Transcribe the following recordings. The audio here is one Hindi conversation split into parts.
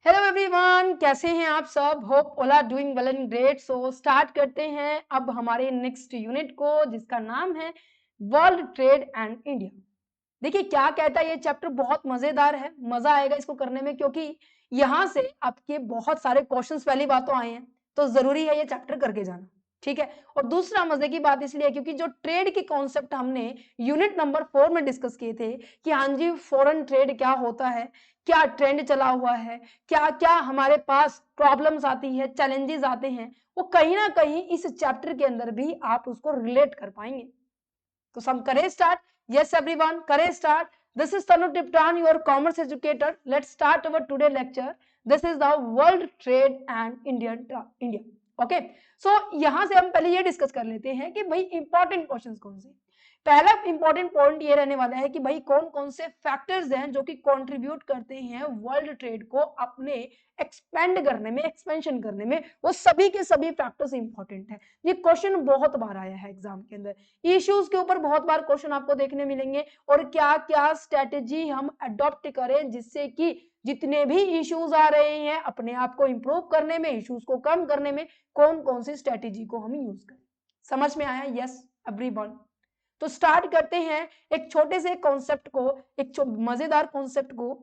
हेलो एवरीवन, कैसे हैं आप सब। Hope all are doing well and great. So start करते हैं अब हमारे नेक्स्ट यूनिट को, जिसका नाम है वर्ल्ड ट्रेड एंड इंडिया। देखिए क्या कहता है ये चैप्टर, बहुत मजेदार है, मजा आएगा इसको करने में, क्योंकि यहाँ से आपके बहुत सारे क्वेश्चंस पहली बात तो आए हैं, तो जरूरी है ये चैप्टर करके जाना। ठीक है। और दूसरा मजे की बात इसलिए क्योंकि जो ट्रेड की कॉन्सेप्ट हमने यूनिट नंबर 4 में डिस्कस किए थे कि हाँ जी फॉरेन ट्रेड क्या होता है, क्या ट्रेंड चला हुआ है, क्या क्या हमारे पास प्रॉब्लम्स आती है, चैलेंजेस आते हैं, वो कहीं ना कहीं इस चैप्टर के अंदर भी आप उसको रिलेट कर पाएंगे। तो सब करें स्टार्ट। Yes, everyone, करें start. This is Tanu Tiptan, your commerce educator. Let's start our today lecture. This is the World Trade and India. Okay. So यहाँ से हम पहले ये डिस्कस कर लेते हैं कि भाई इंपॉर्टेंट क्वेश्चंस कौन से। पहला इंपॉर्टेंट पॉइंट ये रहने वाला है कि भाई कौन कौन से फैक्टर्स हैं जो कि कंट्रीब्यूट करते हैं वर्ल्ड ट्रेड को अपने एक्सपेंड करने में, एक्सपेंशन करने में। वो सभी के सभी फैक्टर्स इंपॉर्टेंट है। ये क्वेश्चन बहुत बार आया है एग्जाम के अंदर, इश्यूज के ऊपर बहुत बार क्वेश्चन आपको देखने मिलेंगे, और क्या क्या स्ट्रेटेजी हम अडॉप्ट करें जिससे कि जितने भी इश्यूज आ रहे हैं अपने आप को इंप्रूव करने में, इश्यूज को कम करने में कौन कौन सी स्ट्रेटेजी को हम यूज करें। समझ में आया? Yes everyone. तो स्टार्ट करते हैं एक छोटे से कॉन्सेप्ट को, एक मजेदार कॉन्सेप्ट को।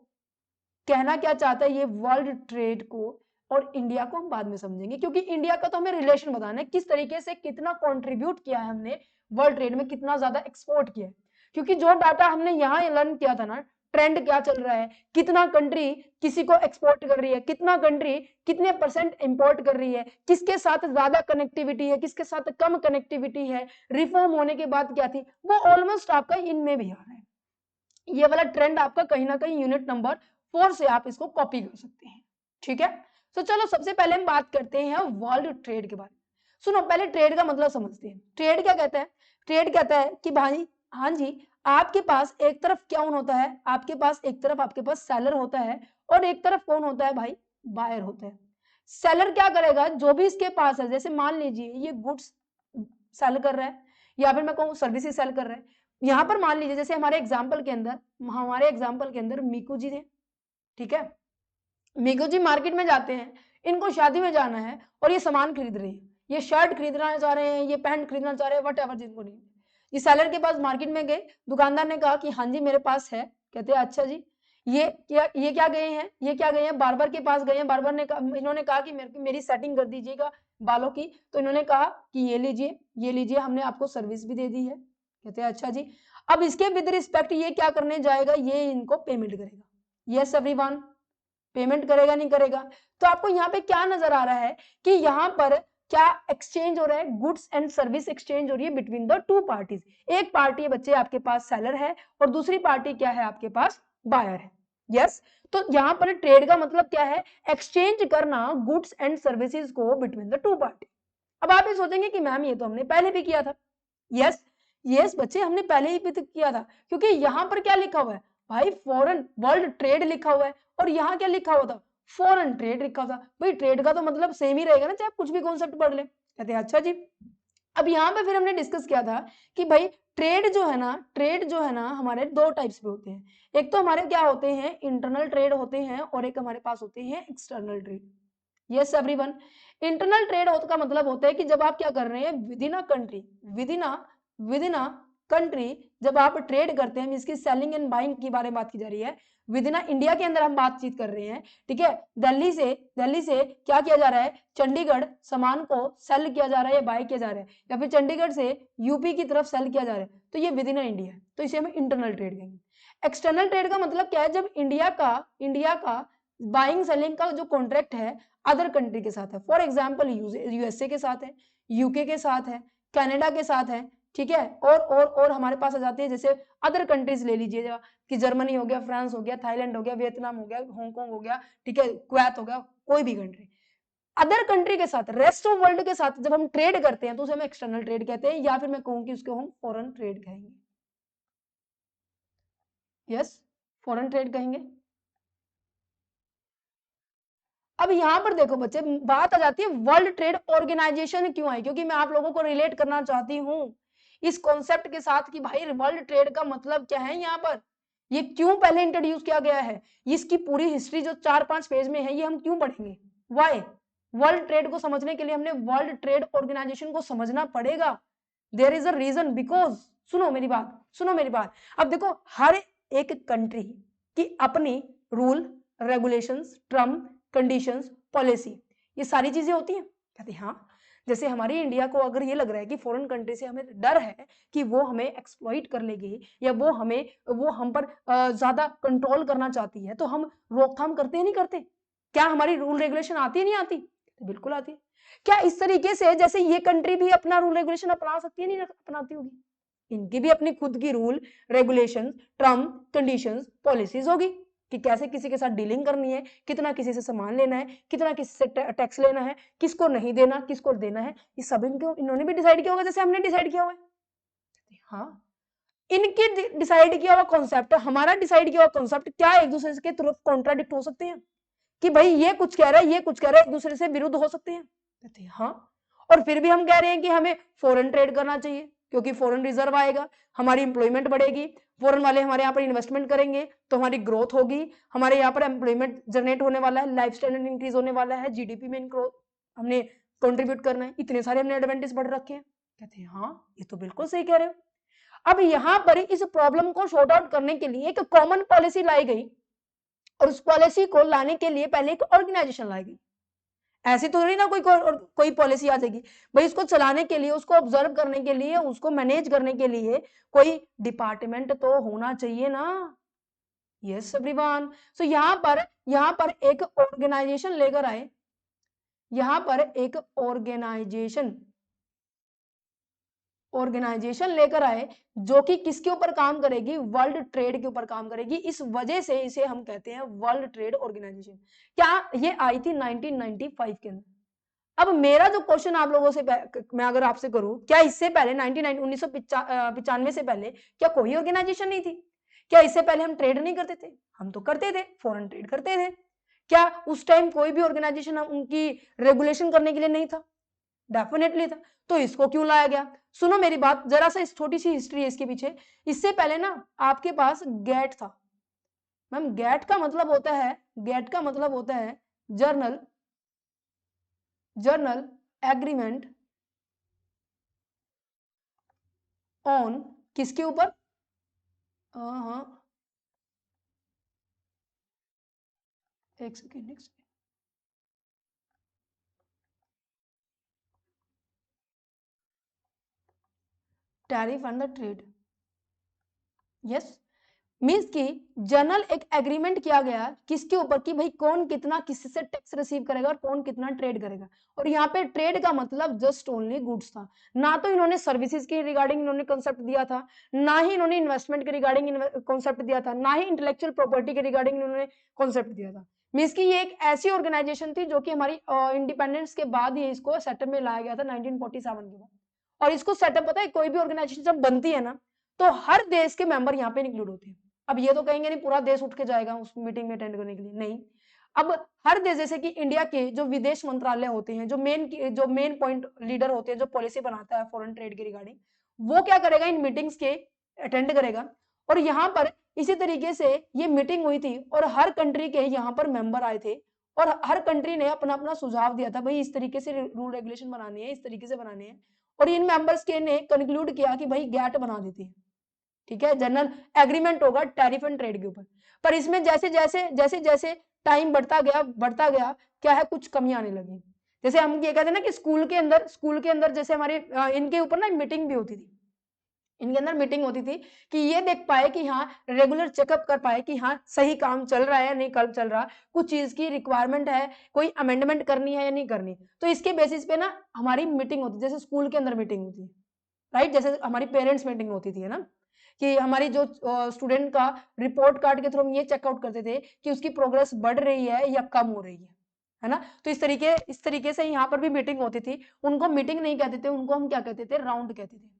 कहना क्या चाहता है ये वर्ल्ड ट्रेड को, और इंडिया को हम बाद में समझेंगे, क्योंकि इंडिया का तो हमें रिलेशन बताना है, किस तरीके से कितना कंट्रीब्यूट किया है हमने वर्ल्ड ट्रेड में, कितना ज्यादा एक्सपोर्ट किया है। क्योंकि जो डाटा हमने यहाँ लर्न किया था ना, ट्रेंड क्या चल रहा है, कितना कंट्री किसी को एक्सपोर्ट कर रही है, कितना कंट्री कितने परसेंट इंपोर्ट कर रही है, किसके साथ ज्यादा कनेक्टिविटी है, किसके साथ कम कनेक्टिविटी है, रिफॉर्म होने के बाद क्या थी, वो ऑलमोस्ट आपका इनमें भी आ रहा है। ये वाला ट्रेंड आपका कहीं ना कहीं यूनिट नंबर 4 से आप इसको कॉपी कर सकते हैं। ठीक है। तो चलो सबसे पहले हम बात करते हैं वर्ल्ड ट्रेड के बारे में। सुनो, पहले ट्रेड का मतलब समझते हैं। ट्रेड क्या कहता है? ट्रेड कहता है कि भाई हाँ जी, आपके पास एक तरफ कौन होता है, आपके पास एक तरफ आपके पास सेलर होता है, और एक तरफ कौन होता है भाई, बायर होता है। सेलर क्या करेगा, जो भी इसके पास है, जैसे मान लीजिए ये गुड्स सेल कर रहा है, या फिर मैं कहूँ सर्विसेज सेल कर रहा है। यहाँ पर मान लीजिए जैसे हमारे एग्जाम्पल के अंदर मीकू जी थे। ठीक है। मीकू जी मार्केट में जाते हैं, इनको शादी में जाना है और ये सामान खरीद रहे हैं, ये शर्ट खरीदना चाह रहे हैं, ये पैंट खरीदना चाह रहे हैं, वट एवर जिनको नहीं। ये सेलर के पास मार्केट में गए, दुकानदार ने कहा कि हाँ जी मेरे पास है। कहते हैं अच्छा जी, ये क्या गए हैं, ये क्या गए हैं, बार्बर के पास गए हैं। बार्बर ने कहा, इन्होंने कहा कि मेरी सेटिंग कर दीजिएगा बालों की। तो इन्होंने कहा कि ये लीजिए, हमने आपको सर्विस भी दे दी है। कहते हैं अच्छा जी। अब इसके विद रिस्पेक्ट ये क्या करने जाएगा, ये इनको पेमेंट करेगा। यस एवरीवन, पेमेंट करेगा नहीं करेगा? तो आपको यहाँ पे क्या नजर आ रहा है कि यहाँ पर क्या एक्सचेंज हो रहा है, गुड्स एंड सर्विस एक्सचेंज हो रही है बिटवीन द टू पार्टीज। एक पार्टी बच्चे आपके पास सेलर है, और दूसरी पार्टी क्या है, आपके पास बायर है। यस। तो यहाँ पर ट्रेड का मतलब क्या है, एक्सचेंज करना गुड्स एंड सर्विसेज को बिटवीन द टू पार्टी। अब आप ये सोचेंगे कि मैम ये तो हमने पहले भी किया था। यस, यस बच्चे, हमने पहले ही भी तो किया था, क्योंकि यहाँ पर क्या लिखा हुआ है भाई, फॉरेन वर्ल्ड ट्रेड लिखा हुआ है, और यहाँ क्या लिखा हुआ था, फॉरेन ट्रेड लिखा था। भाई ट्रेड का तो मतलब सेम ही रहेगा ना, चाहे आप कुछ भी कॉन्सेप्ट पढ़ ले। कहते हैं अच्छा जी। अब यहाँ पे फिर हमने डिस्कस किया था कि भाई ट्रेड जो है ना हमारे दो टाइप्स पे होते हैं। एक तो हमारे क्या होते हैं, इंटरनल ट्रेड होते हैं, और एक हमारे पास होते हैं external trade. Yes everyone. Internal trade का मतलब होता है कि जब आप क्या कर रहे हैं, within a country, within a country जब आप ट्रेड करते हैं, इसकी सेलिंग एंड बाइंग की बारे में बात की जा रही है, विदिन इंडिया के अंदर हम बातचीत कर रहे हैं। ठीक है। दिल्ली से क्या किया जा रहा है, चंडीगढ़ सामान को सेल किया जा रहा है या बाय किया जा रहा है, या फिर चंडीगढ़ से यूपी की तरफ सेल किया जा रहा है, तो ये विदिन इंडिया है, तो इसे हम इंटरनल ट्रेड कहेंगे। एक्सटर्नल ट्रेड का मतलब क्या है, जब इंडिया का बाइंग सेलिंग का जो कॉन्ट्रैक्ट है अदर कंट्री के साथ है। फॉर एग्जाम्पल यूएसए के साथ है, यूके के साथ है, कनाडा के साथ है। ठीक है। और हमारे पास आ जाती है, जैसे अदर कंट्रीज ले लीजिए कि जर्मनी हो गया, फ्रांस हो गया, थाईलैंड हो गया, वियतनाम हो गया, हांगकांग हो गया, ठीक है, कुवैत हो गया, कोई भी कंट्री अदर कंट्री के साथ, रेस्ट ऑफ वर्ल्ड के साथ जब हम ट्रेड करते हैं तो उसे हम एक्सटर्नल ट्रेड कहते हैं, या फिर मैं कहूँ कि उसको हम फॉरेन ट्रेड कहेंगे। यस, फॉरेन ट्रेड कहेंगे। अब यहां पर देखो बच्चे, बात आ जाती है वर्ल्ड ट्रेड ऑर्गेनाइजेशन क्यों आई, क्योंकि मैं आप लोगों को रिलेट करना चाहती हूं इस कॉन्सेप्ट के साथ कि भाई वर्ल्ड ट्रेड का मतलब क्या है यहाँ पर। ये क्यों पहले इंट्रोड्यूस किया गया है, इसकी पूरी हिस्ट्री जो 4-5 पेज में है ये हम क्यों पढ़ेंगे, वाई? वर्ल्ड ट्रेड को समझने के लिए हमने वर्ल्ड ट्रेड ऑर्गेनाइजेशन को समझना पड़ेगा। There is a reason, because सुनो मेरी बात, सुनो मेरी बात। अब देखो हर एक कंट्री की अपनी rule, regulations, term, conditions, policy, ये सारी चीजें होती हैं। कहते हैं हाँ, जैसे हमारी इंडिया को अगर ये लग रहा है कि फॉरेन कंट्री से हमें डर है कि वो हमें एक्सप्लॉइट कर लेगी या वो हम पर ज्यादा कंट्रोल करना चाहती है, तो हम रोकथाम करते हैं नहीं करते? क्या हमारी रूल रेगुलेशन आती है नहीं आती? बिल्कुल आती है। क्या इस तरीके से जैसे ये कंट्री भी अपना रूल रेगुलेशन अपना सकती है नहीं अपनाती होगी? इनकी भी अपनी खुद की rule regulation, term, conditions, policies होगी कि कैसे किसी के साथ डीलिंग करनी है, कितना किसी से सामान लेना है, कितना किसी से टैक्स लेना है, किसको नहीं देना, किसको देना है, ये सब इन्होंने भी डिसाइड किया होगा जैसे हमने डिसाइड किया हुआ है। हाँ, इनके डिसाइड किया हुआ कॉन्सेप्ट, हमारा डिसाइड किया हुआ कॉन्सेप्ट क्या एक दूसरे के तरफ कॉन्ट्राडिक्ट हो सकते हैं कि भाई ये कुछ कह रहा है, ये कुछ कह रहा है, एक दूसरे से विरुद्ध हो सकते हैं? कहते हैं हाँ। और फिर भी हम कह रहे हैं कि हमें फॉरेन ट्रेड करना चाहिए क्योंकि फॉरेन रिजर्व आएगा, हमारी इंप्लॉयमेंट बढ़ेगी, फॉरेन वाले हमारे यहाँ पर इन्वेस्टमेंट करेंगे तो हमारी ग्रोथ होगी, हमारे यहाँ पर एम्प्लॉयमेंट जनरेट होने वाला है, लाइफ स्टैंडर्ड इंक्रीज होने वाला है, जीडीपी में ग्रोथ हमने कंट्रीब्यूट करना है, इतने सारे हमने एडवांटेज बढ़ रखे हैं। कहते हैं हाँ, ये तो बिल्कुल सही कह रहे हो। अब यहाँ पर इस प्रॉब्लम को सॉर्ट आउट करने के लिए एक कॉमन पॉलिसी लाई गई और उस पॉलिसी को लाने के लिए पहले एक ऑर्गेनाइजेशन लाई गई। ऐसी तो नहीं ना कोई पॉलिसी आ जाएगी भाई, इसको चलाने के लिए, उसको ऑब्जर्व करने के लिए, उसको मैनेज करने के लिए कोई डिपार्टमेंट तो होना चाहिए ना। यस एवरीवन, सो यहाँ पर एक ऑर्गेनाइजेशन लेकर आए, यहाँ पर एक ऑर्गेनाइजेशन लेकर आए जो कि किसके ऊपर काम करेगी, वर्ल्ड ट्रेड के ऊपर काम करेगी। इस वजह से इसे हम कहते हैं वर्ल्ड ट्रेड ऑर्गेनाइजेशन। क्या ये आई थी 1995 के अंदर। अब मेरा जो क्वेश्चन आप लोगों से मैं अगर आपसे करूं, क्या इससे पहले 1995 से पहले क्या कोई ऑर्गेनाइजेशन नहीं थी? क्या इससे पहले हम ट्रेड नहीं करते थे? हम तो करते थे, फॉरेन ट्रेड करते थे। क्या उस टाइम कोई भी ऑर्गेनाइजेशन उनकी रेगुलेशन करने के लिए नहीं था? डेफिनेटली था। तो इसको क्यों लाया गया? सुनो मेरी बात, जरा सा छोटी सी हिस्ट्री है इसके पीछे। इससे पहले ना आपके पास गेट था। मैम गेट का मतलब होता है, गेट का मतलब होता है जर्नल एग्रीमेंट ऑन, किसके ऊपर? हाँ, एक second, tariff and the trade. Yes, means कि जनरल एक एग्रीमेंट किया गया किसके ऊपर कि भाई कौन कितना किससे टैक्स रिसीव करेगा और कौन कितना ट्रेड करेगा। और यहाँ पे ट्रेड का मतलब जस्ट ओनली गुड्स था, ना तो इन्होंने सर्विसेज के रिगार्डिंग इन्होंने कॉन्सेप्ट दिया था, ना ही इन्होंने इन्वेस्टमेंट के रिगार्डिंग कॉन्सेप्ट दिया था, ना ही इंटेलेक्चुअल प्रॉपर्टी के रिगार्डिंग इन्होंने कॉन्सेप्ट दिया था। मींस की ये एक ऐसी ऑर्गेनाइजेशन थी जो कि हमारी इंडिपेंडेंस के बाद ही इसको सेटअप में लाया गया था 1947 के बाद। और इसको सेटअप पता है, कोई भी ऑर्गेनाइजेशन जब बनती है ना तो हर देश के मेंबर यहाँ पे इंक्लूड होते हैं। अब ये तो कहेंगे नहीं पूरा देश उठ के जाएगा उस मीटिंग में अटेंड करने के लिए, नहीं। अब हर देश, जैसे कि इंडिया के जो विदेश मंत्रालय होते हैं, जो मेन पॉइंट लीडर होते हैं, जो पॉलिसी बनाता है फॉरेन ट्रेड के रिगार्डिंग, वो क्या करेगा, इन मीटिंग्स के अटेंड करेगा। और यहाँ पर इसी तरीके से ये मीटिंग हुई थी और हर कंट्री के यहाँ पर मेंबर आए थे और हर कंट्री ने अपना अपना सुझाव दिया था, भाई इस तरीके से रूल रेगुलेशन बनाने हैं, इस तरीके से बनाने हैं। और इन मेंबर्स के ने कंक्लूड किया कि भाई गैट बना देते हैं, ठीक है, जनरल एग्रीमेंट होगा टैरिफ एंड ट्रेड के ऊपर। पर इसमें जैसे टाइम बढ़ता गया क्या है, कुछ कमी आने लगी। जैसे हम ये कहते हैं ना कि स्कूल के अंदर जैसे हमारे इनके ऊपर ना मीटिंग भी होती थी, इनके अंदर मीटिंग होती थी कि ये देख पाए कि हाँ रेगुलर चेकअप कर पाए कि हाँ सही काम चल रहा है या नहीं कर चल रहा, कुछ चीज की रिक्वायरमेंट है, कोई अमेंडमेंट करनी है या नहीं करनी। तो इसके बेसिस पे ना हमारी मीटिंग होती, जैसे स्कूल के अंदर मीटिंग होती है, राइट, जैसे हमारी पेरेंट्स मीटिंग होती थी, है ना, कि हमारी जो स्टूडेंट का रिपोर्ट कार्ड के थ्रू हम ये चेकआउट करते थे कि उसकी प्रोग्रेस बढ़ रही है या कम हो रही है ना। तो इस तरीके से यहाँ पर भी मीटिंग होती थी। उनको मीटिंग नहीं कहते थे, उनको हम क्या कहते थे, राउंड कहते थे।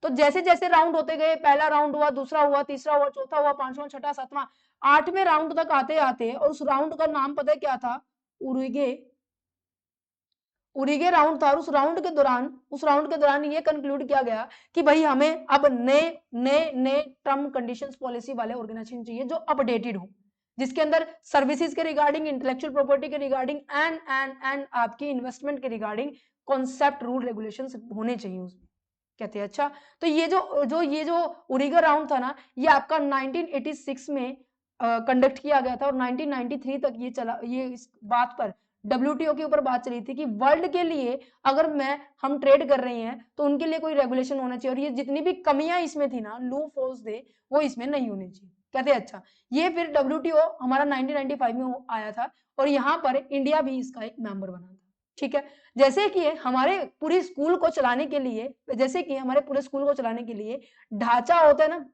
तो जैसे जैसे राउंड होते गए, पहला राउंड हुआ, दूसरा हुआ, तीसरा हुआ, चौथा हुआ, पांचवा, छठा, सातवां, आठवें राउंड तक आते आते, और उस राउंड का नाम पता है क्या था, उरुग्वे उरीगे राउंड था और उस राउंड के दौरान ये कंक्लूड किया गया कि भाई हमें अब नए नए नए टर्म कंडीशंस पॉलिसी वाले ऑर्गेनाइजेशन चाहिए जो अपडेटेड हो, जिसके अंदर सर्विसेज के रिगार्डिंग, इंटेलेक्चुअल प्रॉपर्टी के रिगार्डिंग एंड आपकी इन्वेस्टमेंट के रिगार्डिंग कॉन्सेप्ट, रूल, रेगुलेशंस होने चाहिए उसमें। कहते हैं अच्छा, तो ये जो उरीगा राउंड था ना, ये आपका 1986 में कंडक्ट किया गया था और 1993 तक ये चला, ये इस बात पर डब्ल्यूटीओ के ऊपर बात चली थी कि वर्ल्ड के लिए अगर हम ट्रेड कर रहे हैं तो उनके लिए कोई रेगुलेशन होना चाहिए और ये जितनी भी कमियां इसमें थी ना, लू फोर्स दे, वो इसमें नहीं होनी चाहिए। कहते हैं अच्छा, ये फिर डब्ल्यूटीओ हमारा 1995 में आया था और यहाँ पर इंडिया भी इसका एक मेंबर बना था। ठीक है, जैसे कि हमारे पूरी स्कूल को चलाने के लिए, जैसे कि हमारे पूरे स्कूल को चलाने के लिए ढांचा होता है ना,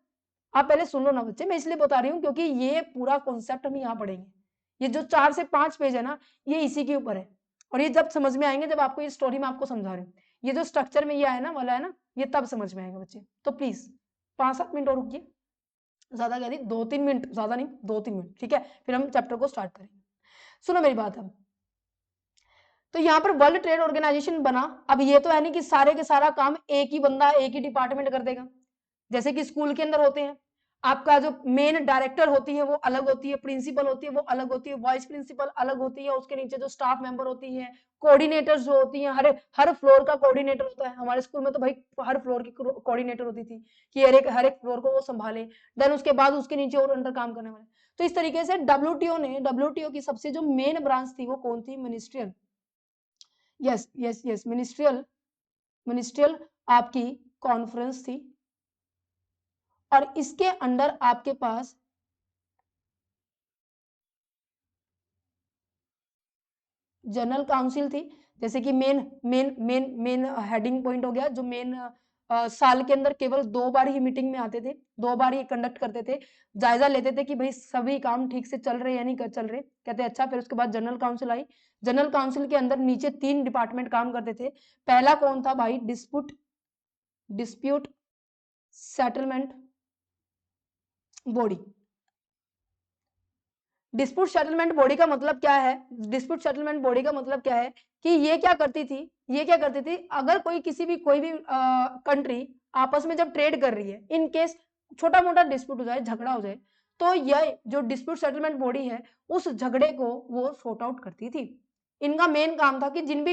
आप पहले सुन लो ना बच्चे, मैं इसलिए बता रही हूँ क्योंकि ये पूरा कॉन्सेप्ट हम यहाँ पढ़ेंगे। ये जो 4 से 5 पेज है ना, ये इसी के ऊपर है और ये जब समझ में आएंगे, जब आपको ये स्टोरी में आपको समझा रही हूँ, ये जो स्ट्रक्चर में ये है ना वाला है ना, ये तब समझ में आएगा बच्चे। तो प्लीज 5-7 मिनट और रुकिए, ज्यादा क्या नहीं, 2-3 मिनट, ज्यादा नहीं 2-3 मिनट, ठीक है, फिर हम चैप्टर को स्टार्ट करेंगे। सुनो मेरी बात अब, तो यहाँ पर वर्ल्ड ट्रेड ऑर्गेनाइजेशन बना। अब ये तो है नहीं कि सारे के सारा काम एक ही बंदा, एक ही डिपार्टमेंट कर देगा। जैसे कि स्कूल के अंदर होते हैं, आपका जो मेन डायरेक्टर होती है वो अलग होती है, प्रिंसिपल होती है वो अलग होती है, वाइस प्रिंसिपल अलग होती है, उसके नीचे जो स्टाफ मेंबर होती है, कोऑर्डिनेटर्स जो होती हैं, हर फ्लोर का कोऑर्डिनेटर होता है। हमारे स्कूल में तो भाई हर फ्लोर की कोऑर्डिनेटर होती थी कि हर एक फ्लोर को वो संभाले, देन उसके बाद उसके नीचे और अंडर काम करने वाले। तो इस तरीके से डब्ल्यूटीओ की सबसे जो मेन ब्रांच थी वो कौन थी? मिनिस्ट्रियल। यस मिनिस्ट्रियल आपकी कॉन्फ्रेंस थी और इसके अंडर आपके पास जनरल काउंसिल थी। जैसे कि मेन हेडिंग पॉइंट हो गया, जो मेन साल के अंदर केवल 2 बार ही मीटिंग में आते थे, 2 बार ही कंडक्ट करते थे, जायजा लेते थे कि भाई सभी काम ठीक से चल रहे या नहीं चल रहे। कहते अच्छा, फिर उसके बाद जनरल काउंसिल आई। जनरल काउंसिल के अंदर नीचे 3 डिपार्टमेंट काम करते थे। पहला कौन था भाई? Dispute settlement body. Dispute settlement body का मतलब क्या है? डिस्प्यूट सेटलमेंट बॉडी का मतलब क्या है कि ये क्या करती थी, अगर कोई भी कंट्री आपस में जब ट्रेड कर रही है, इन केस छोटा मोटा डिस्प्यूट हो जाए, झगड़ा हो जाए, तो यह जो डिस्प्यूट सेटलमेंट बॉडी है उस झगड़े को वो सॉर्ट आउट करती थी। इनका मेन काम था कि जिन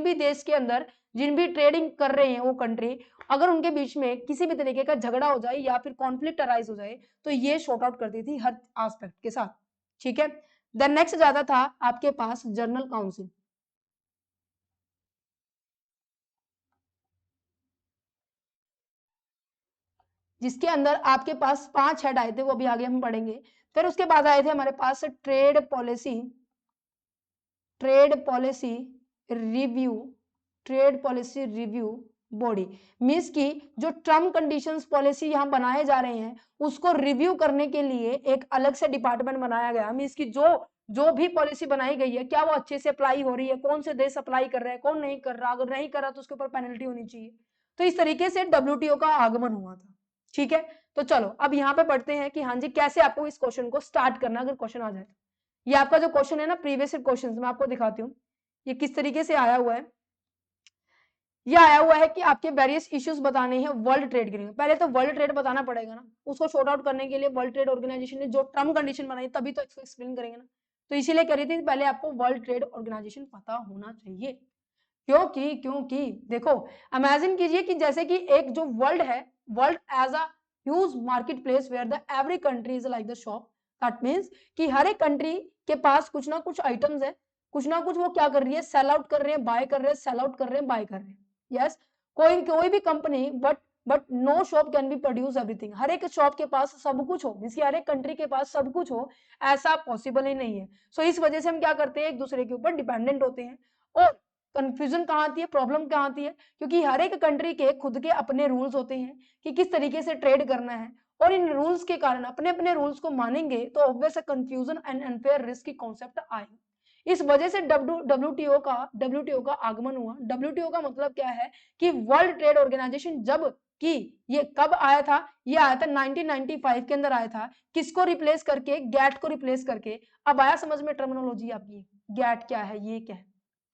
भी देश के अंदर जिन भी ट्रेडिंग कर रहे हैं वो कंट्री, अगर उनके बीच में किसी भी तरीके का झगड़ा हो जाए या फिर कॉन्फ्लिक्ट अराइज हो जाए, तो ये सॉर्ट आउट करती थी हर एस्पेक्ट के साथ। ठीक है, देन नेक्स्ट ज्यादा था आपके पास जनरल काउंसिल, जिसके अंदर आपके पास 5 हेड आए थे, वो भी आगे हम पढ़ेंगे। फिर उसके बाद आए थे हमारे पास trade policy review trade policy review body. Means की जो टर्म कंडीशंस पॉलिसी यहाँ बनाए जा रहे हैं उसको रिव्यू करने के लिए एक अलग से डिपार्टमेंट बनाया गया। मीन्स की जो भी पॉलिसी बनाई गई है, क्या वो अच्छे से अप्लाई हो रही है, कौन से देश अप्लाई कर रहे हैं, कौन नहीं कर रहा, अगर नहीं कर रहा तो उसके ऊपर पेनल्टी होनी चाहिए। तो इस तरीके से डब्ल्यूटीओ का आगमन हुआ था। ठीक है, तो चलो अब यहाँ पे पढ़ते हैं कि हाँ जी कैसे आपको इस क्वेश्चन को स्टार्ट करना, अगर क्वेश्चन आ जाए तो। ये आपका जो क्वेश्चन है ना, प्रीवियस क्वेश्चन मैं आपको दिखाती हूँ ये किस तरीके से आया हुआ है। ये आया हुआ है कि आपके वेरियस इश्यूज बताने हैं वर्ल्ड ट्रेड के लिए। पहले तो वर्ल्ड ट्रेड बताना पड़ेगा ना, उसको शॉर्ट आउट करने के लिए वर्ल्ड ट्रेड ऑर्गेनाइजेशन ने जो टर्म कंडीशन बनाई तभी तो इसको एक्सप्लेन करेंगे ना। तो इसीलिए कह रही थी पहले आपको वर्ल्ड ट्रेड ऑर्गेनाइजेशन पता होना चाहिए। क्योंकि देखो, इमेजिन कीजिए कि जैसे कि एक जो वर्ल्ड है, world as a huge market place where the every country is like the shop. That means कि हर एक कंट्री के पास कुछ ना कुछ आइटम्स है, कुछ ना कुछ वो क्या कर रही है, सेल आउट कर रहे हैं, बाय कर रहे हैं, सेल आउट कर रहे हैं, बाय कर रहे हैं। यस, कोई भी company, but no shop can be produce everything. हर एक शॉप के पास सब कुछ हो, मींस हर एक कंट्री के पास सब कुछ हो, ऐसा पॉसिबल ही नहीं है। सो इस वजह से हम क्या करते हैं, एक दूसरे के ऊपर डिपेंडेंट होते हैं। और कंफ्यूजन कहाँ आती है, प्रॉब्लम कहाँ आती है, क्योंकि हर एक कंट्री के खुद के अपने रूल्स होते हैं कि किस तरीके से ट्रेड करना है, और इन रूल्स के कारण अपने अपने रूल्स को मानेंगे तो obvious confusion and unfair risk की कॉन्सेप्ट आएगी। इस वजह से डब्ल्यूटीओ का आगमन हुआ। डब्ल्यूटीओ का मतलब क्या है कि वर्ल्ड ट्रेड ऑर्गेनाइजेशन, जब कि ये कब आया था, ये आया था 1995 के अंदर आया था। किसको रिप्लेस करके? गैट को रिप्लेस करके। अब आया समझ में टर्मिनोलॉजी आपकी, गैट क्या है, ये क्या है।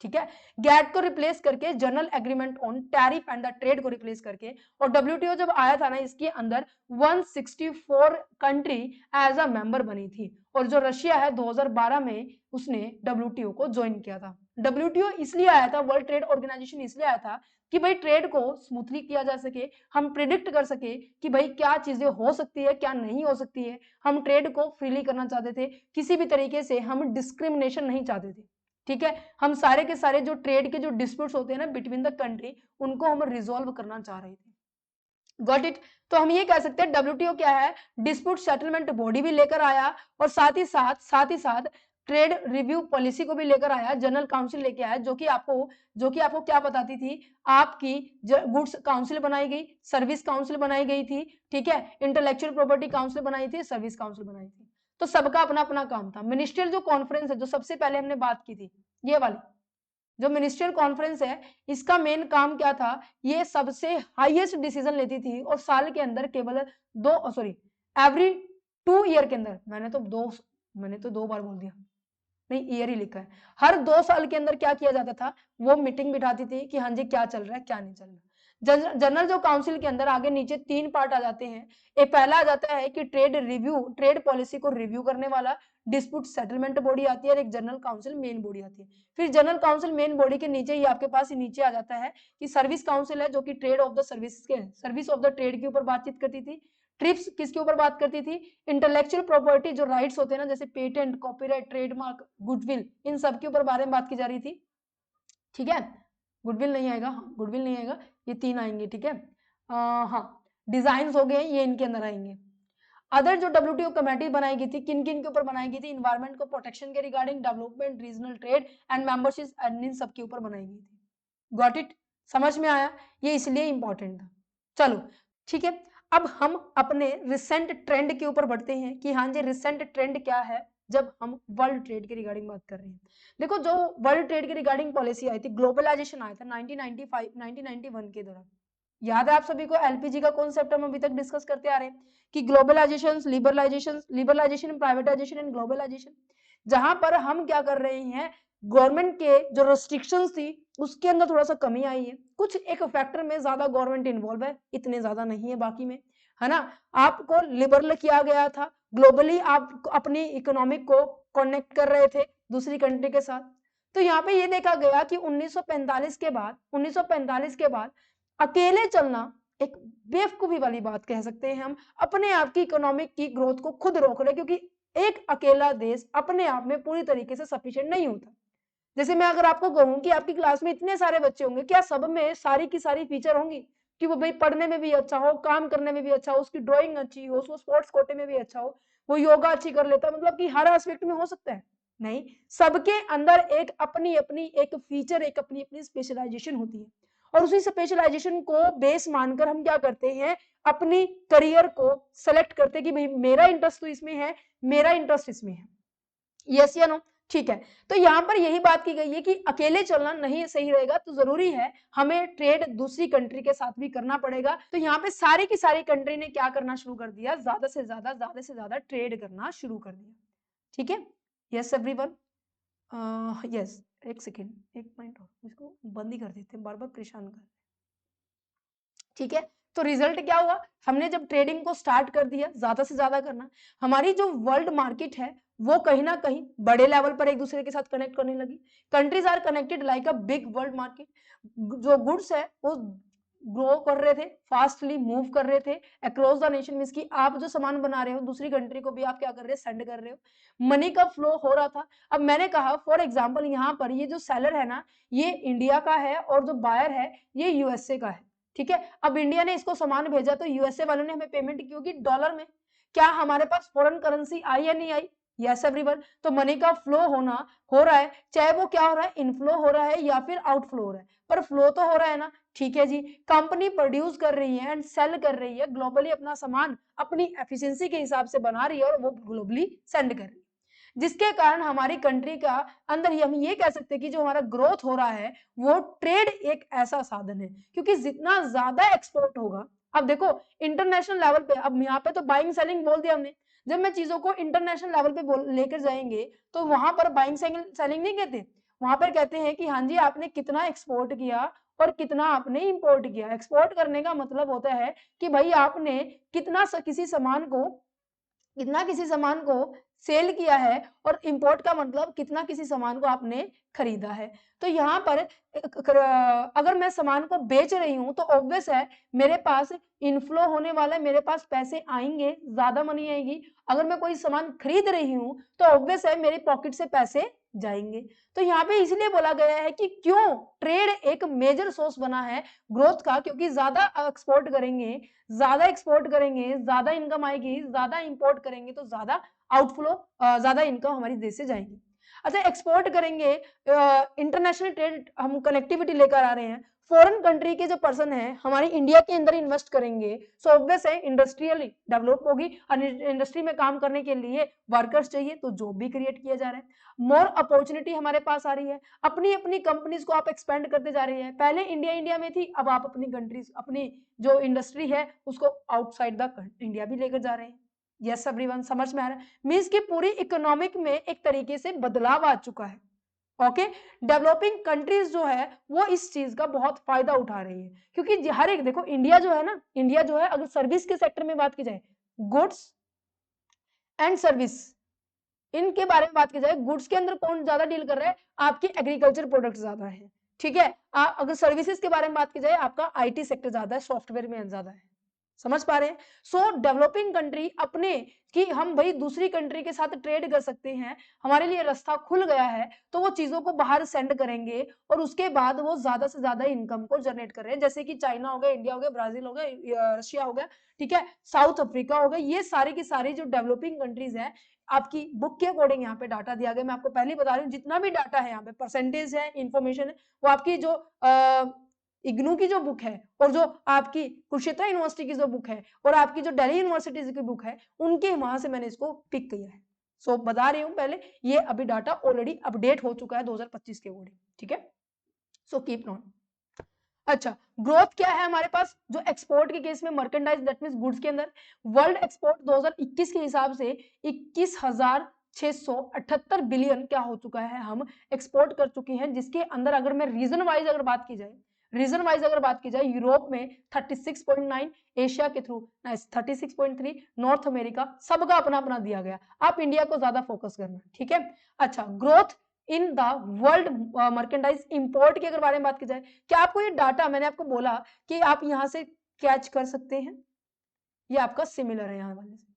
ठीक है, गैट को रिप्लेस करके general agreement on tariff and the trade को रिप्लेस करके, और डब्ल्यूटीओ जब आया था ना इसके अंदर 164 कंट्री एज अ मेंबर बनी थी, और जो रशिया है 2012 में उसने डब्ल्यूटीओ को ज्वाइन किया था। डब्ल्यूटीओ इसलिए आया था, वर्ल्ड ट्रेड ऑर्गेनाइजेशन इसलिए आया था कि भाई ट्रेड को स्मूथली किया जा सके, हम प्रिडिक्ट कर सके कि भाई क्या चीजें हो सकती है क्या नहीं हो सकती है, हम ट्रेड को फ्रीली करना चाहते थे, किसी भी तरीके से हम डिस्क्रिमिनेशन नहीं चाहते थे। ठीक है, हम सारे के सारे जो ट्रेड के जो डिस्प्यूट्स होते हैं ना बिटवीन द कंट्री, उनको हम रिजोल्व करना चाह रहे थे। Got it. तो हम ये कह सकते हैं डब्ल्यूटीओ क्या है, डिस्प्यूट सेटलमेंट बॉडी भी लेकर आया, और साथ ही साथ ट्रेड रिव्यू पॉलिसी को भी लेकर आया, जनरल काउंसिल लेके आया, जो कि आपको क्या बताती थी, आपकी गुड्स काउंसिल बनाई गई, सर्विस काउंसिल बनाई गई थी, ठीक है, इंटेलेक्चुअल प्रॉपर्टी काउंसिल बनाई थी, सर्विस काउंसिल बनाई थी। तो सबका अपना अपना काम था। मिनिस्ट्रियल जो कॉन्फ्रेंस है, जो सबसे पहले हमने बात की थी, ये वाली जो मिनिस्ट्रियल कॉन्फ्रेंस है, इसका मेन काम क्या था, ये सबसे हाईएस्ट डिसीजन लेती थी, और साल के अंदर केवल एवरी 2 ईयर के अंदर, मैंने तो 2 बार बोल दिया, नहीं ईयर ही लिखा है, हर 2 साल के अंदर क्या किया जाता था, वो मीटिंग बिठाती थी कि हाँ जी क्या चल रहा है क्या नहीं चल रहा। जनरल जो काउंसिल के अंदर आगे नीचे 3 पार्ट आ जाते हैं। एक पहला आ जाता है कि ट्रेड पॉलिसी को रिव्यू करने वाला डिस्प्यूट सेटलमेंट बॉडी आती है, और एक जनरल काउंसिल मेन बॉडी आती है। फिर जनरल काउंसिल मेन बॉडी के नीचे ही आपके पास नीचे आ जाता है कि सर्विस काउंसिल है, जो कि सर्विस ऑफ द ट्रेड के ऊपर बातचीत करती थी। ट्रिप्स किसके ऊपर बात करती थी, इंटेलेक्चुअल प्रॉपर्टी जो राइट्स होते हैं ना, जैसे पेटेंट, कॉपीराइट, ट्रेडमार्क, गुडविल, इन सब के ऊपर बारे में बात की जा रही थी। ठीक है, गुडविल नहीं आएगा, गुडविल नहीं आएगा, ये 3 आएंगे। ठीक है, हाँ, डिजाइन हो गए, ये इनके अंदर आएंगे। अदर जो डब्ल्यूटीओ कमेटी बनाई गई थी, किन किन के ऊपर बनाई गई थी, इन्वायरमेंट को प्रोटेक्शन के regarding, development, regional trade and membership, इन सब के ऊपर बनाई गई थी। गॉट इट, समझ में आया, ये इसलिए इंपॉर्टेंट था। चलो ठीक है, अब हम अपने रिसेंट ट्रेंड के ऊपर बढ़ते हैं कि हाँ जी रिसेंट ट्रेंड क्या है जब हम वर्ल्ड ट्रेड के रिगार्डिंग बात कर रहे हैं। देखो, जो वर्ल्ड ट्रेड के रिगार्डिंग पॉलिसी आई थी, ग्लोबलाइजेशन आया था 1991 के दौरान। याद है आप सभी को, एलपीजी का कॉन्सेप्ट हम अभी तक डिस्कस करते आ रहे हैं कि globalisation, liberalisation, privatisation and globalisation, जहां पर हम क्या कर रहे हैं, गवर्नमेंट के जो रेस्ट्रिक्शंस थी उसके अंदर थोड़ा सा कमी आई है, कुछ एक फैक्टर में ज्यादा गवर्नमेंट इन्वॉल्व है, इतने ज्यादा नहीं है बाकी में, है ना। आपको लिबरल किया गया था, ग्लोबली आप अपनी इकोनॉमिक को कनेक्ट कर रहे थे दूसरी कंट्री के साथ। तो यहाँ पे ये देखा गया कि 1945 के बाद अकेले चलना एक बेवकूफी वाली बात कह सकते हैं हम, अपने आप की इकोनॉमिक की ग्रोथ को खुद रोक रहे, क्योंकि एक अकेला देश अपने आप में पूरी तरीके से सफिशिएंट नहीं होता। जैसे मैं अगर आपको कहूं कि आपकी क्लास में इतने सारे बच्चे होंगे, क्या सब में सारी की सारी फीचर होंगी कि वो भाई पढ़ने में भी अच्छा हो, काम करने में भी अच्छा हो, उसकी ड्राइंग अच्छी हो, उसको स्पोर्ट्स कोटे में भी अच्छा हो, वो योगा अच्छी कर लेता है, मतलब कि हर एस्पेक्ट में हो सकता है? नहीं, सबके अंदर एक अपनी अपनी एक फीचर, एक अपनी अपनी स्पेशलाइजेशन होती है, और उसी स्पेशलाइजेशन को बेस मानकर हम क्या करते हैं, अपनी करियर को सेलेक्ट करते हैं कि भाई मेरा इंटरेस्ट तो इसमें है, मेरा इंटरेस्ट इसमें है, यस या नो। ठीक है, तो यहाँ पर यही बात की गई है कि अकेले चलना नहीं सही रहेगा, तो जरूरी है हमें ट्रेड दूसरी कंट्री के साथ भी करना पड़ेगा। तो यहाँ पे सारी की सारी कंट्री ने क्या करना शुरू कर दिया, ज्यादा से ज्यादा ट्रेड करना शुरू कर दिया। ठीक है, यस एवरीवन, यस, एक सेकेंड, एक मिनट, और इसको बंद ही कर देते हैं, बार बार परेशान कर। ठीक है, तो रिजल्ट क्या हुआ, हमने जब ट्रेडिंग को स्टार्ट कर दिया ज्यादा से ज्यादा करना, हमारी जो वर्ल्ड मार्केट है वो कहीं ना कहीं बड़े लेवल पर एक दूसरे के साथ कनेक्ट करने लगी। Countries are connected like a big world market, जो गुड्स है वो ग्रो कर रहे थे, फास्टली मूव कर रहे थे अक्रॉस द नेशन, मींस की आप जो सामान बना रहे हो दूसरी कंट्री को भी आप क्या कर रहे हैं, सेंड कर रहे हो, मनी का फ्लो हो रहा था। अब मैंने कहा फॉर एग्जांपल यहाँ पर ये जो सेलर है ना, ये इंडिया का है, और जो बायर है ये यूएसए का है। ठीक है, अब इंडिया ने इसको सामान भेजा तो यूएसए वालों ने हमें पेमेंट की होगी डॉलर में, क्या हमारे पास फॉरेन करेंसी आई या नहीं आई, यस एवरीवन। तो मनी का फ्लो हो रहा है, चाहे वो क्या हो रहा है, इनफ्लो हो रहा है या फिर आउटफ्लो हो रहा है, पर फ्लो तो हो रहा है ना। ठीक है जी, कंपनी प्रोड्यूस कर रही है एंड सेल कर रही है ग्लोबली, अपना सामान अपनी एफिशिएंसी के हिसाब से बना रही है और वो ग्लोबली सेंड कर रही है, जिसके कारण हमारी कंट्री का अंदर हम ये कह सकते हैं कि जो हमारा ग्रोथ हो रहा है वो ट्रेड एक ऐसा साधन है, क्योंकि जितना ज्यादा एक्सपोर्ट होगा, अब देखो इंटरनेशनल लेवल पे, अब यहाँ पे तो बाइंग सेलिंग बोल दिया हमने, जब मैं चीजों को इंटरनेशनल लेवल पे लेकर जाएंगे तो वहां पर बाइंग सेलिंग नहीं कहते, वहां पर कहते हैं कि हाँ जी आपने कितना एक्सपोर्ट किया और कितना आपने इंपोर्ट किया। एक्सपोर्ट करने का मतलब होता है कि भाई आपने कितना किसी सामान को सेल किया है, और इंपोर्ट का मतलब कितना किसी सामान को आपने खरीदा है। तो यहाँ पर अगर मैं सामान को बेच रही हूँ तो ऑब्वियस है मेरे पास इनफ्लो होने वाला है, मेरे पास पैसे आएंगे, ज्यादा मनी आएगी। अगर मैं कोई सामान खरीद रही हूँ तो ऑब्वियस है मेरी पॉकेट से पैसे जाएंगे। तो यहाँ पे इसलिए बोला गया है कि क्यों ट्रेड एक मेजर सोर्स बना है ग्रोथ का, क्योंकि ज्यादा एक्सपोर्ट करेंगे, ज्यादा इनकम आएगी, ज्यादा इंपोर्ट करेंगे तो ज्यादा आउटफ्लो, ज्यादा इनकम हमारी देश से जाएगी। अच्छा, एक्सपोर्ट करेंगे, इंटरनेशनल ट्रेड हम कनेक्टिविटी लेकर आ रहे हैं, फॉरेन कंट्री के जो पर्सन है हमारी इंडिया के अंदर इन्वेस्ट करेंगे, सो ऑब्वियस है इंडस्ट्रियली डेवलप होगी, और इंडस्ट्री में काम करने के लिए वर्कर्स चाहिए, तो जॉब भी क्रिएट किया जा रहा है, मोर अपॉर्चुनिटी हमारे पास आ रही है, अपनी अपनी कंपनीज को आप एक्सपेंड करते जा रही है। पहले इंडिया में थी, अब आप अपनी कंट्रीज, अपनी जो इंडस्ट्री है उसको आउटसाइड द इंडिया भी लेकर जा रहे हैं। यस एवरीवन, समझ में आ रहा है? मींस की पूरी इकोनॉमिक में एक तरीके से बदलाव आ चुका है। ओके, डेवलपिंग कंट्रीज जो है वो इस चीज का बहुत फायदा उठा रही है, क्योंकि हर एक देखो इंडिया जो है ना, इंडिया जो है अगर सर्विस के सेक्टर में बात की जाए, गुड्स एंड सर्विस, इनके बारे में बात की जाए, गुड्स के अंदर कौन ज्यादा डील कर रहा है, आपकी एग्रीकल्चर प्रोडक्ट ज्यादा है, ठीक है। अगर सर्विसेज के बारे में बात की जाए, आपका आईटी सेक्टर ज्यादा है, सॉफ्टवेयर में ज्यादा है। समझ पा रहे हैं? सो डेवलपिंग कंट्री अपने कि हम भाई दूसरी कंट्री के साथ ट्रेड कर सकते हैं, हमारे लिए रास्ता खुल गया है, तो वो चीजों को बाहर सेंड करेंगे और उसके बाद वो ज्यादा से ज्यादा इनकम को जनरेट कर रहे हैं, जैसे कि चाइना हो गया, इंडिया हो गया, ब्राजील हो गया, रशिया हो गया, ठीक है, साउथ अफ्रीका हो गया, ये सारे की सारी जो डेवलपिंग कंट्रीज है, आपकी बुक के अकॉर्डिंग यहाँ पे डाटा दिया गया, मैं आपको पहले बता रही हूँ, जितना भी डाटा है यहाँ पे परसेंटेज है, इंफॉर्मेशन है, वो आपकी जो इग्नू की जो बुक है और जो आपकी कुरुक्षेत्र यूनिवर्सिटी की जो बुक है और आपकी जो दिल्ली यूनिवर्सिटी की बुक है, उनके वहां से मैंने इसको पिक किया है। सो बता रही हूं पहले, ये अभी डाटा ऑलरेडी अपडेट हो चुका है 2025 के अकॉर्डिंग, ठीक है। So keep non. अच्छा, ग्रोथ क्या है हमारे पास, जो एक्सपोर्ट के केस में मर्केंडाइज दैट मींस गुड्स के अंदर, वर्ल्ड एक्सपोर्ट 2021 के हिसाब से 21,678 बिलियन क्या हो चुका है, हम एक्सपोर्ट कर चुके हैं, जिसके अंदर अगर मैं रीजन वाइज अगर बात की जाए, यूरोप में 36.9, एशिया के थ्रू 36.3, नॉर्थ अमेरिका, सबका अपना अपना दिया गया, आप इंडिया को ज्यादा फोकस करना, ठीक है। अच्छा, growth in the world merchandise import की अगर बारे में बात की जाए, क्या आपको ये डाटा मैंने आपको बोला कि आप यहां से कैच कर सकते हैं, ये आपका सिमिलर है यहाँ वाले से।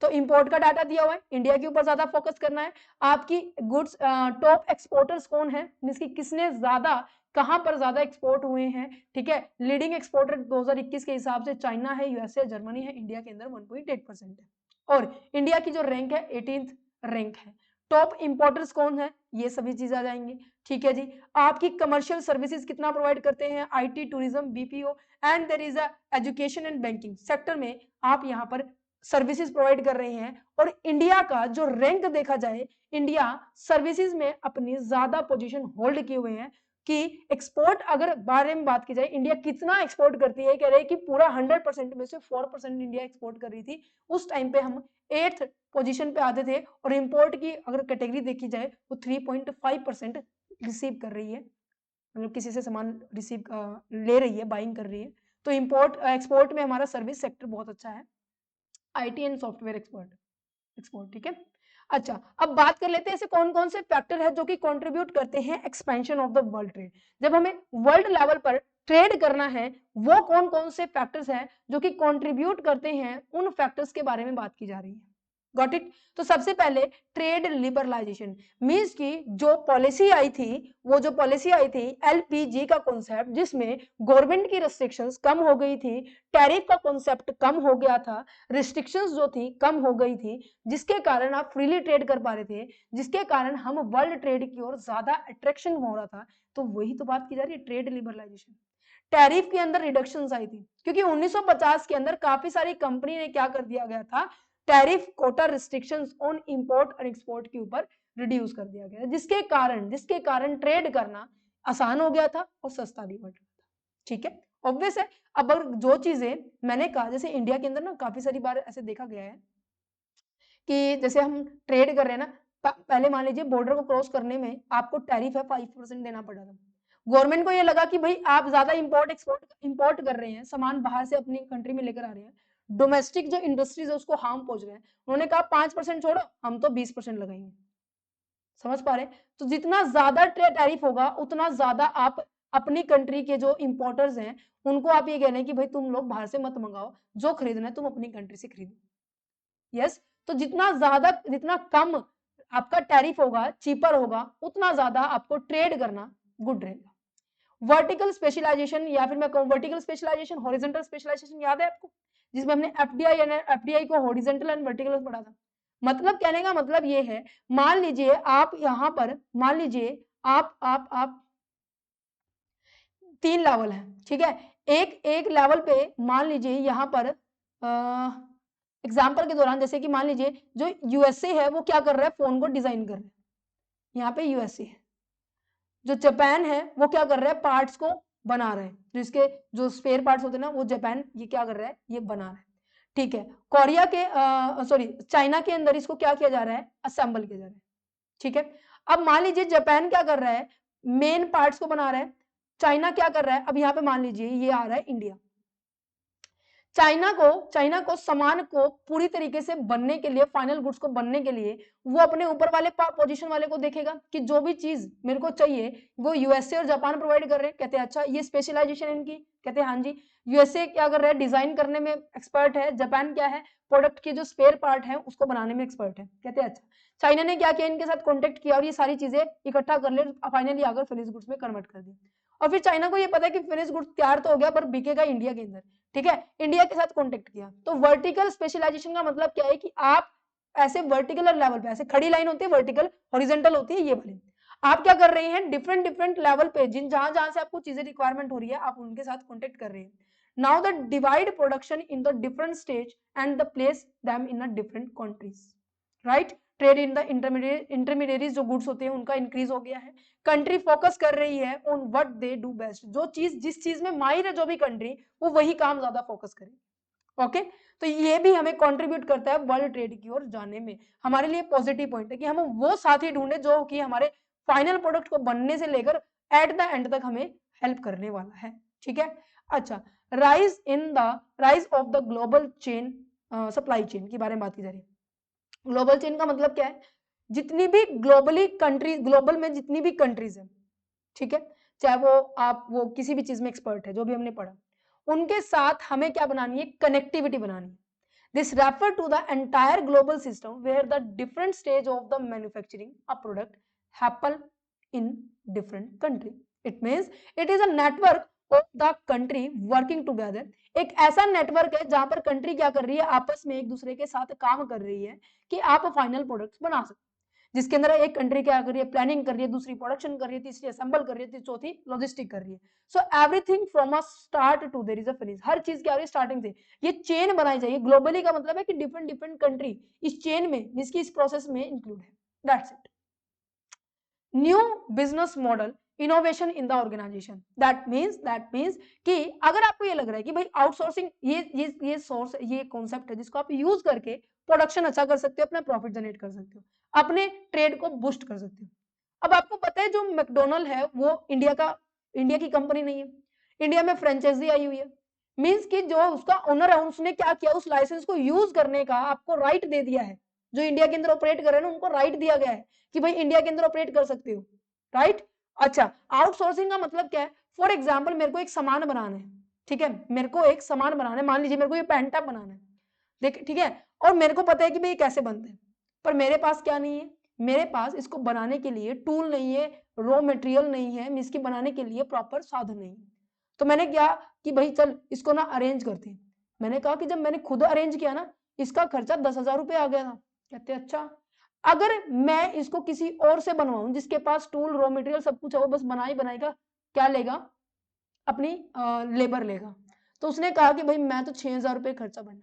तो इंपोर्ट का डाटा दिया हुआ है, इंडिया के ऊपर ज्यादा फोकस करना है, आपकी गुड्स टॉप एक्सपोर्टर्स कौन है, मींस की किसने ज्यादा, कहां पर ज्यादा एक्सपोर्ट हुए हैं, ठीक है। लीडिंग एक्सपोर्टर 2021 के हिसाब से चाइना है, यूएसए, जर्मनी है, इंडिया के अंदर 1.8% है, और इंडिया की जो रैंक है 18th रैंक है। टॉप इंपोर्टर्स कौन है, ये सभी चीज आ जाएंगी, ठीक है जी। आपकी कमर्शियल सर्विसेज कितना प्रोवाइड करते हैं, IT, tourism, BPO, and there is a education and banking sector में आप यहाँ पर सर्विसेज प्रोवाइड कर रहे हैं, और इंडिया का जो रैंक देखा जाए, इंडिया सर्विसेज में अपनी ज्यादा पोजीशन होल्ड किए हुए हैं, कि एक्सपोर्ट अगर बारे में बात की जाए, इंडिया कितना एक्सपोर्ट करती है, कह रहे हैं कि पूरा 100% में से 4% इंडिया एक्सपोर्ट कर रही थी, उस टाइम पे हम 8th पोजीशन पे आते थे, और इंपोर्ट की अगर कैटेगरी देखी जाए वो 3.5% रिसीव कर रही है, मतलब किसी से सामान रिसीव ले रही है, बाइंग कर रही है। तो इंपोर्ट एक्सपोर्ट में हमारा सर्विस सेक्टर बहुत अच्छा है, आईटी एंड सॉफ्टवेयर एक्सपोर्ट, ठीक है। अच्छा, अब बात कर लेते हैं ऐसे कौन कौन से फैक्टर है जो कि कंट्रीब्यूट करते हैं expansion of the world trade. जब हमें वर्ल्ड लेवल पर ट्रेड करना है, वो कौन कौन से फैक्टर्स हैं जो कि कंट्रीब्यूट करते हैं, उन फैक्टर्स के बारे में बात की जा रही है। Got it. तो सबसे पहले ट्रेड लिबरलाइजेशन, मींस की जो पॉलिसी आई थी, वो जो पॉलिसी आई थी एलपीजी का कॉन्सेप्ट, जिसमें गवर्नमेंट की रिस्ट्रिक्शंस कम हो गई थी, टैरिफ का कॉन्सेप्ट कम हो गया था, रिस्ट्रिक्शंस जो थी कम हो गई थी, जिसके कारण आप फ्रीली ट्रेड कर पा रहे थे, जिसके कारण हम वर्ल्ड ट्रेड की ओर ज्यादा अट्रैक्शन हो रहा था। तो वही तो बात की जा रही है, ट्रेड लिबरलाइजेशन। टैरिफ के अंदर रिडक्शंस आई थी, क्योंकि 1950 के अंदर काफी सारी कंपनी ने क्या कर दिया गया था, tariff quota restrictions on import और एक्सपोर्ट के ऊपर रिड्यूस कर दिया गया, जिसके कारण ट्रेड करना आसान हो गया था और सस्ता भी पड़ रहा था, ठीक है। ऑब्वियस है। अब जो चीजें मैंने कहा, जैसे इंडिया के अंदर ना काफी सारी बार ऐसे देखा गया है कि जैसे हम ट्रेड कर रहे हैं ना, पहले मान लीजिए बॉर्डर को क्रॉस करने में आपको टैरिफ है 5% देना पड़ा था। गवर्नमेंट को ये लगा कि भाई आप ज्यादा इंपोर्ट कर रहे हैं, सामान बाहर से अपनी कंट्री में लेकर आ रहे हैं, डोमेस्टिक जो इंडस्ट्रीज है उसको हार्म पहुंच रहे हैं। उन्होंने कहा 5% छोड़ो, हम तो 20% लगाएंगे। समझ पा रहे? तो जितना ज्यादा टैरिफ होगा उतना ज्यादा आप अपनी कंट्री के जो इंपोर्टर्स हैं उनको आप ये कह रहे हैं कि भाई तुम लोग बाहर से मत मंगाओ, जो खरीदना है तुम अपनी कंट्री से खरीदो। यस, तो जितना कम आपका टैरिफ होगा, चीपर होगा, उतना ज्यादा आपको ट्रेड करना गुड रहेगा। वर्टिकल स्पेशलाइजेशन, या फिर मैं कहूं वर्टिकल स्पेशलाइजेशन, हॉरिजॉन्टल स्पेशलाइजेशन याद है आपको, जिसमें हमने एफडीआई को हॉरिजॉन्टल एंड वर्टिकल पढ़ा था। मतलब कहने का मतलब ये है, मान लीजिए आप यहां पर, मान लीजिए आप 3 लेवल है, ठीक है। एक लेवल पे मान लीजिए यहां पर एग्जाम्पल के दौरान, जैसे कि मान लीजिए जो यूएसए है वो क्या कर रहा है, फोन को डिजाइन कर रहा है, यहाँ पे यूएसए है। जो जापान है वो क्या कर रहा है, पार्ट्स को बना रहे हैं, जिसके जो स्पेयर पार्ट्स होते हैं ना, वो जापान ये क्या कर रहा है, ये बना रहा है। ठीक है, कोरिया के सॉरी चाइना के अंदर इसको क्या किया जा रहा है, असेंबल किया जा रहा है। ठीक है, अब मान लीजिए जापान क्या कर रहा है, मेन पार्ट्स को बना रहा है, चाइना क्या कर रहा है, अब यहाँ पे मान लीजिए ये आ रहा है इंडिया। चाइना को सामान को पूरी तरीके से बनने के लिए, फाइनल गुड्स को बनने के लिए वो अपने ऊपर वाले पोजीशन वाले को देखेगा कि जो भी चीज मेरे को चाहिए वो यूएसए और जापान प्रोवाइड कर रहे हैं। कहते हैं अच्छा ये स्पेशलाइजेशन इनकी, कहते हैं हाँ जी। यूएसए क्या कर रहा है, डिजाइन करने में एक्सपर्ट है, जापान क्या है, प्रोडक्ट के जो स्पेयर पार्ट है उसको बनाने में एक्सपर्ट है। कहते हैं अच्छा, चाइना ने क्या किया, इनके साथ कॉन्टेक्ट किया और ये सारी चीजें इकट्ठा कर ले, फाइनली आकर फिनिश गुड्स में कन्वर्ट कर दिया। और फिर चाइना को ये पता है कि फिनिश गुड्स तैयार तो हो गया पर बिकेगा इंडिया के अंदर, ठीक है, इंडिया के साथ कॉन्टेक्ट किया। तो वर्टिकल स्पेशलाइजेशन का मतलब क्या है कि आप ऐसे वर्टिकल लेवल पे, ऐसे खड़ी लाइन होती है वर्टिकल, हॉरिजॉन्टल होती है ये वाली, आप क्या कर रहे हैं, डिफरेंट डिफरेंट लेवल पे जहां जहां से आपको चीजें रिक्वायरमेंट हो रही है आप उनके साथ कॉन्टेक्ट कर रहे हैं। Now the divide production in the different stage and the place them in a different countries, right. Trade in the intermediaries जो गुड्स होते हैं उनका इंक्रीज हो गया है। कंट्री फोकस कर रही है on what they do best, जो चीज जिस चीज में माहिर है जो भी कंट्री, वो वही काम ज्यादा फोकस करे। ओके, तो ये भी हमें कंट्रीब्यूट करता है वर्ल्ड ट्रेड की ओर जाने में। हमारे लिए पॉजिटिव पॉइंट है कि हम वो साथी ढूंढे जो कि हमारे फाइनल प्रोडक्ट को बनने से लेकर एट द एंड तक हमें हेल्प करने वाला है। ठीक है, अच्छा, rise of the global chain, supply chain के बारे में बात की जा रही है। ग्लोबल चेन का मतलब क्या है, जितनी भी ग्लोबल में जितनी भी कंट्रीज है, ठीक है, चाहे वो किसी भी चीज में एक्सपर्ट है, जो भी हमने पढ़ा, उनके साथ हमें क्या बनानी है, कनेक्टिविटी बनानी है। This refer to the entire global system where the different stage of the manufacturing a product happen in different country. It means it is a network of the country working together. एक ऐसा नेटवर्क है जहां पर कंट्री क्या कर रही है, आपस में एक दूसरे के साथ काम कर रही है कि आप फाइनल प्रोडक्ट्स बना सकते, जिसके अंदर एक कंट्री क्या कर रही है, प्लानिंग कर रही है, दूसरी प्रोडक्शन कर रही है, तीसरी असेंबल कर रही है, चौथी लॉजिस्टिक कर रही है। So everything from a start to there is a finish, हर चीज क्या हो रही है स्टार्टिंग से, ये चेन बनाई जाइए। ग्लोबली का मतलब है कि डिफरेंट डिफरेंट कंट्री इस चेन में, इसकी इस प्रोसेस में इंक्लूड है। That's it. New business model innovation in the organisation, that means कि अगर आपको ये लग रहा है कि भाई आउटसोर्सिंग ये कॉन्सेप्ट है जिसको आप यूज करके प्रोडक्शन अच्छा कर सकते हो, अपना प्रॉफिट जनरेट कर सकते हो, अपने ट्रेड को बूस्ट कर सकते हो। अब आपको पता है जो मैकडोनल्ड है वो इंडिया की कंपनी नहीं है, इंडिया में फ्रेंचाइजी आई हुई है। मीन्स कि जो उसका ओनर है उसने क्या किया, उस लाइसेंस को यूज करने का आपको राइट दे दिया है। जो इंडिया के अंदर ऑपरेट कर रहे हैं ना उनको राइट दिया गया है कि भाई इंडिया के अंदर ऑपरेट कर सकते हो, राइट। अच्छा, आउटसोर्सिंग का मतलब क्या है, फॉर एग्जाम्पल मेरे को एक सामान बनाना है, ठीक है, मेरे को एक सामान बनाना है, मान लीजिए मेरे को ये पेन टैप बनाना है, देख ठीक है, और मेरे को पता है कि भाई ये कैसे बनते हैं, पर मेरे पास क्या नहीं है, मेरे पास इसको बनाने के लिए टूल नहीं है, रॉ मटेरियल नहीं है, इसकी बनाने के लिए प्रॉपर साधन नहीं है। तो मैंने क्या कि भाई चल इसको ना अरेंज करते हैं। मैंने कहा कि जब मैंने खुद अरेंज किया ना, इसका खर्चा 10,000 रुपये आ गया था। कहते अच्छा, अगर मैं इसको किसी और से बनवाऊं जिसके पास टूल रॉ मटेरियल सब कुछ है, वो बस बनाएगा, क्या लेगा, अपनी लेबर लेगा। तो उसने कहा कि भाई मैं तो 6,000 रुपये खर्चा बना।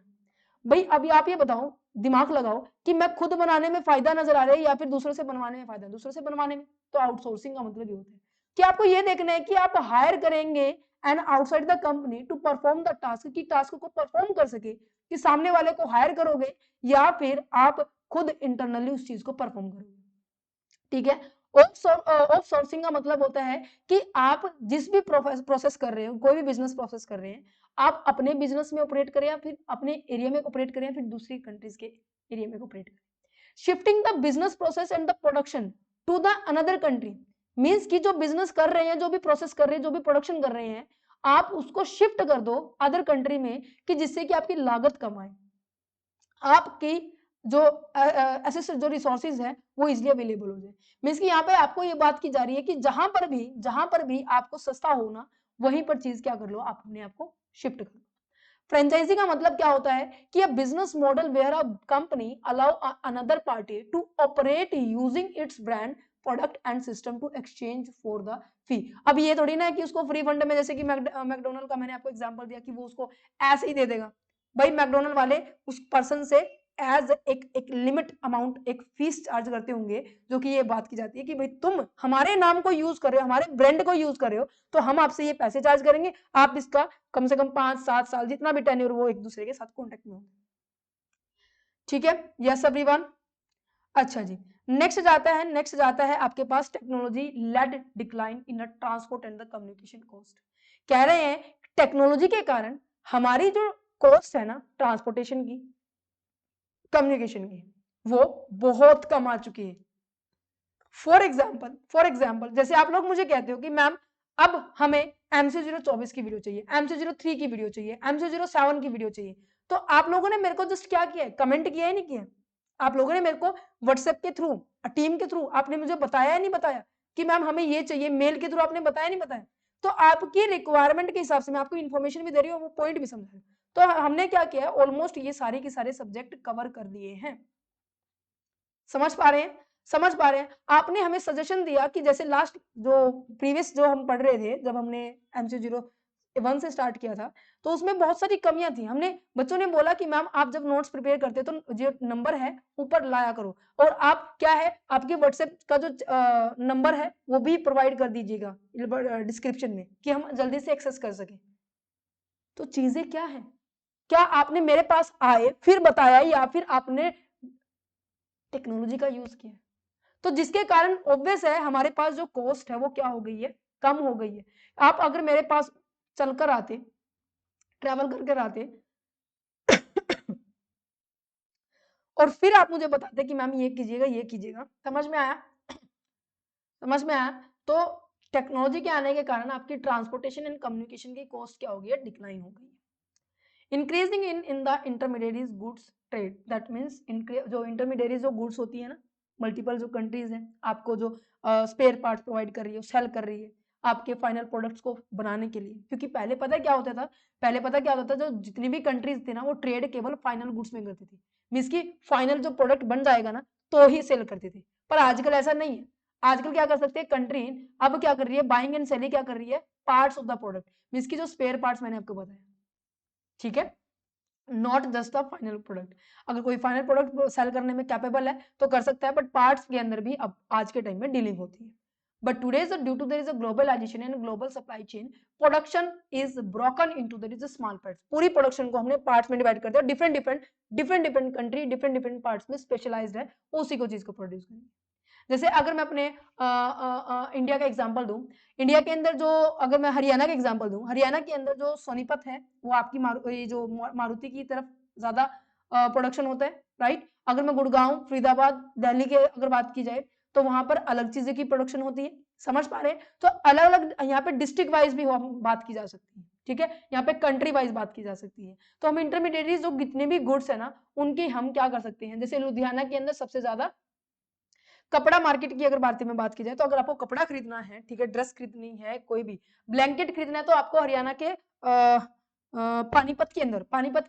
भाई अभी आप ये बताओ, दिमाग लगाओ कि मैं खुद बनाने में फायदा नजर आ रहा है या फिर दूसरों से बनवाने में फायदा, दूसरों से बनवाने में। तो आउटसोर्सिंग का मतलब ये होता है कि आपको ये देखना है कि आप हायर करेंगे and outside the company to perform the task, की टास्क को परफॉर्म कर सके, कि सामने वाले को हायर करोगे या फिर आप खुद इंटरनली उस चीज को परफॉर्म करोगे। ठीक है। ऑफ सोर्सिंग का मतलब होता है कि आप जिस भी प्रोसेस कर रहे हो, कोई भी बिजनेस प्रोसेस कर रहे हैं, आप अपने बिजनेस में ऑपरेट करें या फिर अपने एरिया में ऑपरेट करें या फिर दूसरी कंट्रीज के एरिया में ऑपरेट करें। Shifting the business process and the production to the another country means कि जो बिजनेस कर रहे हैं, जो भी प्रोसेस कर रहे हैं, जो भी प्रोडक्शन कर रहे हैं, आप उसको शिफ्ट कर दो अदर कंट्री में कि जिससे कि आपकी लागत कम आए, आपकी जो ऐसे जो रिसोर्सेज है वो इजिली अवेलेबल हो जाए। मीन्स कि यहाँ पे आपको ये बात की जा रही है कि जहां पर भी आपको सस्ता हो ना, वहीं पर चीज क्या कर लो, आप अपने आप को शिफ्ट कर लो। फ्रेंचाइजी का मतलब क्या होता है कि a business model where a company allow another party to operate using its brand product and system to exchange for the fee. अब ये थोड़ी ना है कि उसको फ्री फंड में, जैसे कि मैकडोनल्ड का मैंने आपको एग्जांपल दिया कि वो उसको ऐसे ही दे देगा। भाई मैकडोनल्ड वाले उस पर्सन से एज एक लिमिट अमाउंट, एक फीस चार्ज करते होंगे, जो कि ये बात की जाती है कि भाई तुम हमारे नाम को यूज कर रहे हो, हमारे ब्रांड को यूज कर रहे हो, तो हम आपसे ये पैसे चार्ज करेंगे, आप इसका कम से कम 5-7 साल जितना भी टेन्योर वो एक दूसरे के साथ कॉन्टेक्ट में हो। ठीक है, यस एवरीवन। अच्छा जी, नेक्स्ट जाता है आपके पास technology led decline in the transport and the communication cost. कह रहे हैं टेक्नोलॉजी के कारण हमारी जो कॉस्ट है ना ट्रांसपोर्टेशन की, कम्युनिकेशन की, वो बहुत कम आ चुकी है। फॉर एग्जाम्पल जैसे आप लोग मुझे कहते हो कि मैम अब हमें MC024 की वीडियो चाहिए, MC03 की वीडियो चाहिए, MC07 की वीडियो चाहिए, तो आप लोगों ने मेरे को जस्ट क्या किया है, कमेंट किया है नहीं किया? आप लोगों ने मेरे को व्हाट्सएप के थ्रू, टीम के थ्रू आपने मुझे बताया है नहीं बताया कि मैम हमें ये चाहिए, मेल के थ्रू आपने बताया नहीं बताया? तो आपकी रिक्वायरमेंट के हिसाब से मैं आपको इन्फॉर्मेशन भी दे रही हूँ, वो पॉइंट भी समझ रही हूँ। तो हमने क्या किया है, ऑलमोस्ट ये सारे के सारे सब्जेक्ट कवर कर दिए हैं। समझ पा रहे हैं? समझ पा रहे हैं? आपने हमें सजेशन दिया कि जैसे लास्ट जो प्रीवियस जो हम पढ़ रहे थे, जब हमने MC01 से स्टार्ट किया था, तो उसमें बहुत सारी कमियां थी। हमने बच्चों ने बोला कि मैम आप जब नोट्स प्रिपेयर करते तो जो नंबर है ऊपर लाया करो, और आप क्या है आपके व्हाट्सएप का जो नंबर है वो भी प्रोवाइड कर दीजिएगा डिस्क्रिप्शन में कि हम जल्दी से एक्सेस कर सकें। तो चीजें क्या है, क्या आपने मेरे पास आए फिर बताया या फिर आपने टेक्नोलॉजी का यूज किया? तो जिसके कारण ऑब्वियस है हमारे पास जो कॉस्ट है वो क्या हो गई है, कम हो गई है। आप अगर मेरे पास चलकर आते, ट्रैवल करके आते और फिर आप मुझे बताते कि मैम ये कीजिएगा ये कीजिएगा, समझ में आया? समझ में आया? तो टेक्नोलॉजी के आने के कारण आपकी ट्रांसपोर्टेशन एंड कम्युनिकेशन की कॉस्ट क्या हो गई है, डिक्लाइन हो गई है। Increasing in the intermediaries goods trade, that means जो इंटरमीडिएरीज जो गुड्स होती है ना, मल्टीपल जो कंट्रीज हैं आपको जो स्पेयर पार्ट्स प्रोवाइड कर रही है, सेल कर रही है आपके फाइनल प्रोडक्ट्स को बनाने के लिए। क्योंकि पहले पता क्या होता था, जो जितनी भी कंट्रीज थी ना वो ट्रेड केवल फाइनल गुड्स में करती थी, मीन्स की फाइनल जो प्रोडक्ट बन जाएगा ना तो ही सेल करती थी। पर आजकल ऐसा नहीं है। आजकल क्या कर सकते हैं कंट्री, अब क्या कर रही है, बाइंग एंड सेलिंग क्या कर रही है, parts of the product, means की जो स्पेयर पार्ट्स मैंने आपको बताया। ठीक है, not just a final product. अगर कोई फाइनल प्रोडक्ट सेल करने में कैपेबल है तो कर सकता है, बट पार्ट्स के अंदर भी अब आज के टाइम में डीलिंग होती है। But today due to there is a globalisation and global supply chain, production is broken into there is a small parts. पूरी प्रोडक्शन को हमने पार्ट्स में डिवाइड कर दिया, डिफरेंट कंट्री डिफरेंट पार्ट्स में स्पेशलाइज्ड है, उसी को चीज को प्रोड्यूस करेंगे। जैसे अगर मैं अपने इंडिया का एग्जांपल दूं, इंडिया के अंदर जो, अगर मैं हरियाणा का एग्जांपल दूं, हरियाणा के अंदर जो सोनीपत है वो आपकी ये जो मारुति की तरफ ज्यादा प्रोडक्शन होता है, राइट। अगर मैं गुड़गांव, फरीदाबाद, दिल्ली के अगर बात की जाए तो वहां पर अलग चीजें की प्रोडक्शन होती है। समझ पा रहे हैं? तो अलग अलग यहाँ पे डिस्ट्रिक्ट वाइज भी बात की जा सकती है। ठीक है, यहाँ पे कंट्री वाइज बात की जा सकती है। तो हम इंटरमीडिएट जो जितने भी गुड्स है ना उनकी हम क्या कर सकते हैं, जैसे लुधियाना के अंदर सबसे ज्यादा कपड़ा मार्केट की अगर बात की जाए, तो अगर आपको कपड़ा खरीदना है, ठीक है, ड्रेस खरीदनी है, कोई भी ब्लैंकेट खरीदना है, तो आपको हरियाणा के पानीपत के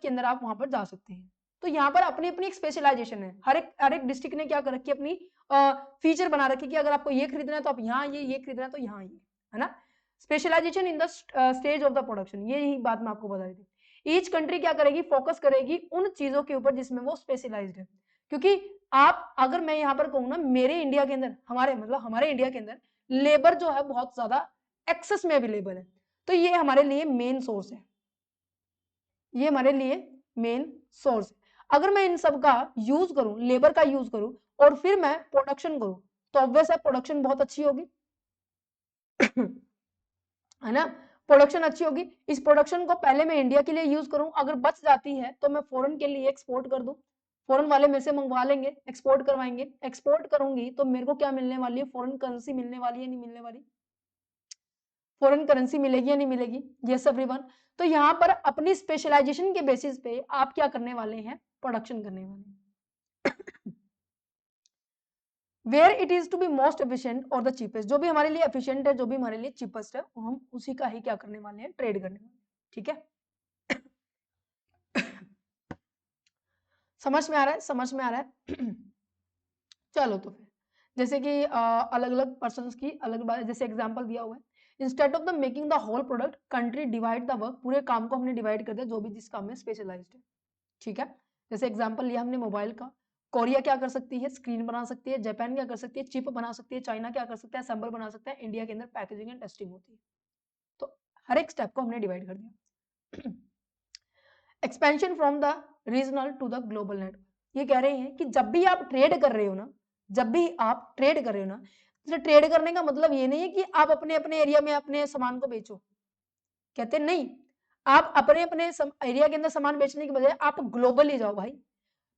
अंदर आप वहां पर जा सकते हैं। तो यहाँ पर अपनी अपनी एक स्पेशलाइजेशन है, हर एक डिस्ट्रिक्ट ने क्या कर रखी है, अपनी फीचर बना रखी है कि अगर आपको ये खरीदना है तो आप यहाँ ये खरीदना है तो यहाँ ये, है ना। Specialisation in the stage of the production, यही बात मैं आपको बता रही थी। ईच कंट्री क्या करेगी, फोकस करेगी उन चीजों के ऊपर जिसमें वो स्पेशलाइज्ड है। क्योंकि आप, अगर मैं यहाँ पर कहूँ ना, मेरे इंडिया के अंदर, हमारे इंडिया के अंदर लेबर जो है बहुत ज्यादा एक्सेस में अवेलेबल है, तो ये हमारे लिए मेन सोर्स है, ये हमारे लिए मेन सोर्स है। अगर मैं इन सब का यूज करूं, लेबर का यूज करूं और फिर मैं प्रोडक्शन करूं, तो ऑब्वियस है प्रोडक्शन बहुत अच्छी होगी है ना, प्रोडक्शन अच्छी होगी। इस प्रोडक्शन को पहले मैं इंडिया के लिए यूज करूं, अगर बच जाती है तो मैं फॉरेन के लिए एक्सपोर्ट कर दूं, फॉरेन वाले मेरे से मंगवा लेंगे, एक्सपोर्ट करवाएंगे। एक्सपोर्ट करूंगी तो मेरे को क्या मिलने वाली है, फॉरेन करेंसी मिलने वाली है, नहीं मिलने वाली, फॉरेन करेंसी मिलेगी या नहीं मिलेगी, यस एवरीवन। तो यहाँ पर अपनी स्पेशलाइजेशन के बेसिस पे आप क्या करने वाले हैं, प्रोडक्शन करने वाले हैं। Where it is to be most efficient और द चीपेस्ट, जो भी हमारे लिए एफिशिएंट है, जो भी हमारे लिए चीपेस्ट है, हम उसी का ही क्या करने वाले हैं, ट्रेड करने वाले हैं। ठीक है समझ में आ रहा है, समझ में आ रहा है चलो तो फिर जैसे कि अलग अलग पर्सन की अलग बात, जैसे एग्जाम्पल दिया हुआ है, instead of the making the whole product country divide the work, पूरे काम को हमने डिवाइड कर दिया, जो भी जिस काम में स्पेशलाइज्ड है। ठीक है, जैसे एग्जाम्पल लिया हमने मोबाइल का, कोरिया क्या कर सकती है, स्क्रीन बना सकती है, जापान क्या कर सकती है, चिप बना सकती है, चाइना क्या कर सकता है, असेंबल बना सकता है, इंडिया के अंदर पैकेजिंग एंड टेस्टिंग होती है। तो हर एक स्टेप को हमने डिवाइड कर दिया। Expansion from the regional to the global network, ये कह रहे हैं कि जब भी आप ट्रेड कर रहे हो ना, जब भी आप ट्रेड कर रहे हो ना, तो ट्रेड करने का मतलब ये नहीं है कि आप अपने अपने एरिया में अपने सामान को बेचो, कहते नहीं, आप अपने अपने एरिया के अंदर सामान बेचने के बजाय आप ग्लोबली जाओ भाई।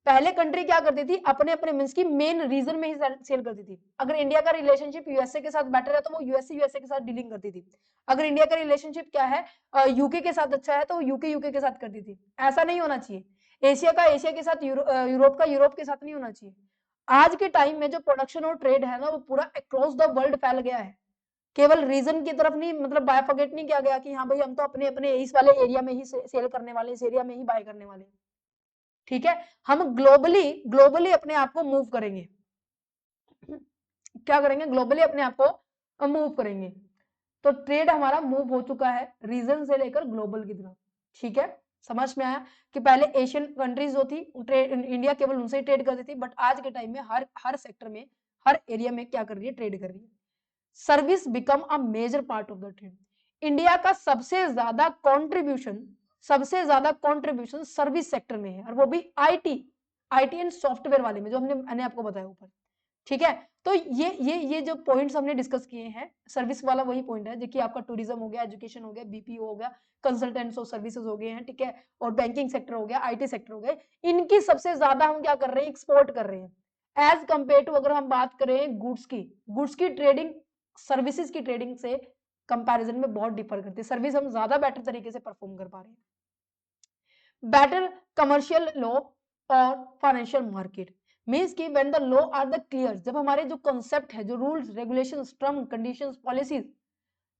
पहले कंट्री क्या करती थी, अपने अपने मींस की मेन रीजन में ही सेल करती थी। अगर इंडिया का रिलेशनशिप यूएसए के साथ बेटर है तो वो यूएसए के साथ डीलिंग करती थी। अगर इंडिया का रिलेशनशिप क्या है, यूके के साथ अच्छा है तो वो यूके के साथ करती थी। ऐसा नहीं होना चाहिए। एशिया का एशिया के साथ, यूरोप का यूरोप के साथ नहीं होना चाहिए। आज के टाइम में जो प्रोडक्शन और ट्रेड है ना, वो पूरा अक्रॉस द वर्ल्ड फैल गया है। केवल रीजन की तरफ नहीं, मतलब बायफॉकेट नहीं किया गया कि हाँ भाई हम तो अपने अपने इस वाले एरिया में ही सेल करने वाले, इस एरिया में ही बाय करने वाले। ठीक है, हम ग्लोबली ग्लोबली अपने आप को मूव करेंगे। क्या करेंगे, ग्लोबली अपने आप को मूव करेंगे। तो ट्रेड हमारा मूव हो चुका है रीजन से लेकर ग्लोबल की तरफ। ठीक है, समझ में आया कि पहले एशियन कंट्रीज जो थी इंडिया केवल उनसे ही ट्रेड करती थी, बट आज के टाइम में हर हर सेक्टर में, हर एरिया में क्या कर रही है, ट्रेड कर रही है। Service become a major part of the trade. India का सबसे ज्यादा कंट्रीब्यूशन सर्विस सेक्टर में है, और वो भी आईटी एंड सॉफ्टवेयर वाले में, जो मैंने आपको बताया ऊपर। ठीक है, तो ये जो पॉइंट्स हमने डिस्कस किए हैं, सर्विस वाला वही पॉइंट है, देखिए आपका टूरिज्म हो गया, एजुकेशन हो गया, बीपीओ हो गया, कंसल्टेंट्स और सर्विसेज हो गए हैं। ठीक है, और बैंकिंग सेक्टर हो गया, आईटी सेक्टर हो गए, इनकी सबसे ज्यादा हम क्या कर रहे हैं, एक्सपोर्ट कर रहे हैं। एज कंपेयर टू अगर हम बात करें गुड्स की ट्रेडिंग सर्विसेज की ट्रेडिंग से कंपैरिजन में बहुत डिफर करती है। सर्विस हम ज्यादा बेटर तरीके से परफॉर्म कर पा रहे हैं। बेटर कमर्शियल लॉ और फाइनेंशियल मार्केट मीन्स की when the law are the clear, जब हमारे जो कॉन्सेप्ट है, जो rules regulations term conditions policies,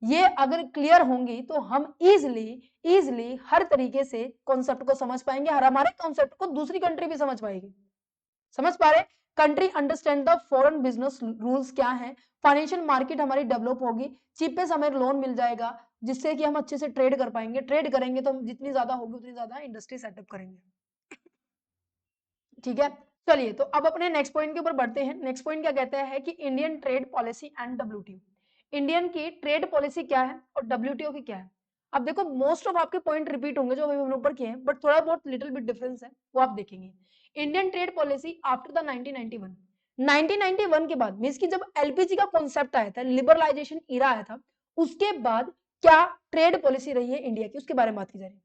ये अगर क्लियर होंगी तो हम इजिली हर तरीके से कॉन्सेप्ट को समझ पाएंगे, और हमारे कॉन्सेप्ट को दूसरी कंट्री भी समझ पाएगी। समझ पा रहे, country understand the foreign business rules क्या है, फाइनेंशियल मार्केट हमारी डेवलप होगी, चीपेस्ट हमें लोन मिल जाएगा, जिससे कि हम अच्छे से ट्रेड कर पाएंगे। ट्रेड करेंगे तो हम जितनी ज्यादा होगी उतनी ज्यादा इंडस्ट्री सेटअप करेंगे। ठीक है, चलिए तो अब अपने नेक्स्ट पॉइंट के ऊपर बढ़ते हैं। नेक्स्ट पॉइंट क्या कहता है कि Indian trade policy and WTO, Indian की ट्रेड पॉलिसी क्या है और डब्ल्यूटीओ की क्या है। अब देखो मोस्ट ऑफ आपके पॉइंट रिपीट होंगे जो हमने ऊपर किए हैं, बट थोड़ा बहुत लिटिल बिट डिफरेंस है, वो आप देखेंगे। Indian trade policy after the 1991 के बाद, मींस की जब एलपीजी का कॉन्सेप्ट आया था, लिबरलाइजेशन इरा आया था, उसके बाद क्या ट्रेड पॉलिसी रही है इंडिया की, उसके बारे में बात की जा रही है।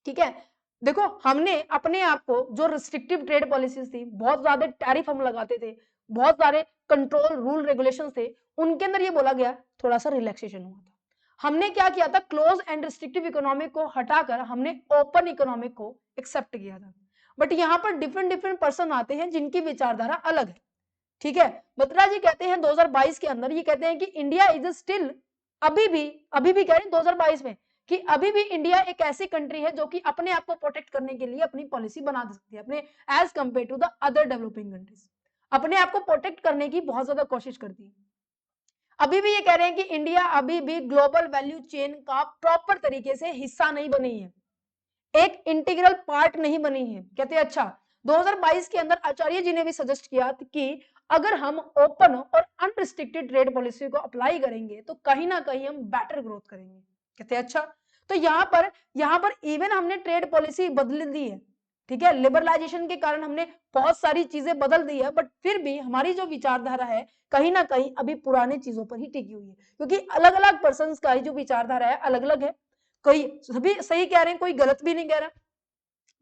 ठीक है, देखो हमने अपने आप को, जो रिस्ट्रिक्टिव ट्रेड पॉलिसीज थी, बहुत ज्यादा टैरिफ हम लगाते थे, बहुत सारे कंट्रोल रूल रेगुलेशन थे, उनके अंदर ये बोला गया थोड़ा सा रिलैक्सेशन हुआ था। हमने क्या किया था, क्लोज एंड रिस्ट्रिक्टिव इकोनॉमिक को हटाकर हमने ओपन इकोनॉमिक को एक्सेप्ट किया था। बट यहाँ पर डिफरेंट पर्सन आते हैं जिनकी विचारधारा अलग है। ठीक है, बत्रा जी कहते हैं 2022 के अंदर, ये कहते हैं कि इंडिया इज स्टिल, अभी भी कह रहे हैं 2022 में, कि अभी भी इंडिया एक ऐसी कंट्री है जो कि अपने आप को प्रोटेक्ट करने के लिए अपनी पॉलिसी बना सकती है, अपने as compare to the other developing countries, अपने आप को प्रोटेक्ट करने की बहुत ज्यादा कोशिश करती है। अभी भी ये कह रहे हैं कि इंडिया अभी भी ग्लोबल वैल्यू चेन का प्रॉपर तरीके से हिस्सा नहीं बनी है, एक इंटीग्रल पार्ट नहीं बनी है। कहते हैं अच्छा, 2022 के अंदर आचार्य जी ने भी सजेस्ट किया कि अगर हम ओपन और अनरिस्ट्रिक्टेड ट्रेड पॉलिसी को अप्लाई करेंगे तो कहीं ना कहीं हम बेटर ग्रोथ करेंगे। कहते हैं अच्छा, तो यहाँ पर इवन हमने ट्रेड पॉलिसी बदल दी है, ठीक है, लिबरलाइजेशन के कारण हमने बहुत सारी चीजें बदल दी है, बट फिर भी हमारी जो विचारधारा है कहीं ना कहीं अभी पुरानी चीजों पर ही टिकी हुई है, क्योंकि अलग अलग पर्सन का जो विचारधारा है अलग अलग है। कोई सभी सही कह रहे हैं, कोई गलत भी नहीं कह रहा,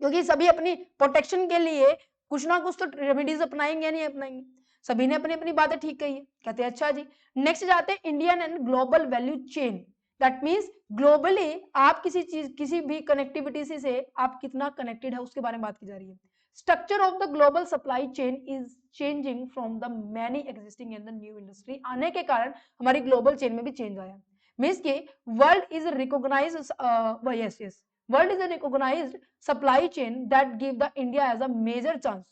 क्योंकि सभी अपनी प्रोटेक्शन के लिए कुछ ना कुछ तो रेमेडीज अपनाएंगे या नहीं अपनाएंगे। सभी ने अपनी अपनी बातें ठीक कही है। कहते हैं अच्छा जी, नेक्स्ट जाते हैं Indian and global value chain. That means globally आप किसी चीज, किसी भी कनेक्टिविटी से आप कितना कनेक्टेड है उसके बारे में बात की जा रही है। Structure of the global supply chain is changing from the many existing in the new industry. आने के कारण हमारी ग्लोबल चेन में भी चेंज आया। मीन्स की world is recognise, yes yes, world is a recognized supply chain that give the India as a major chance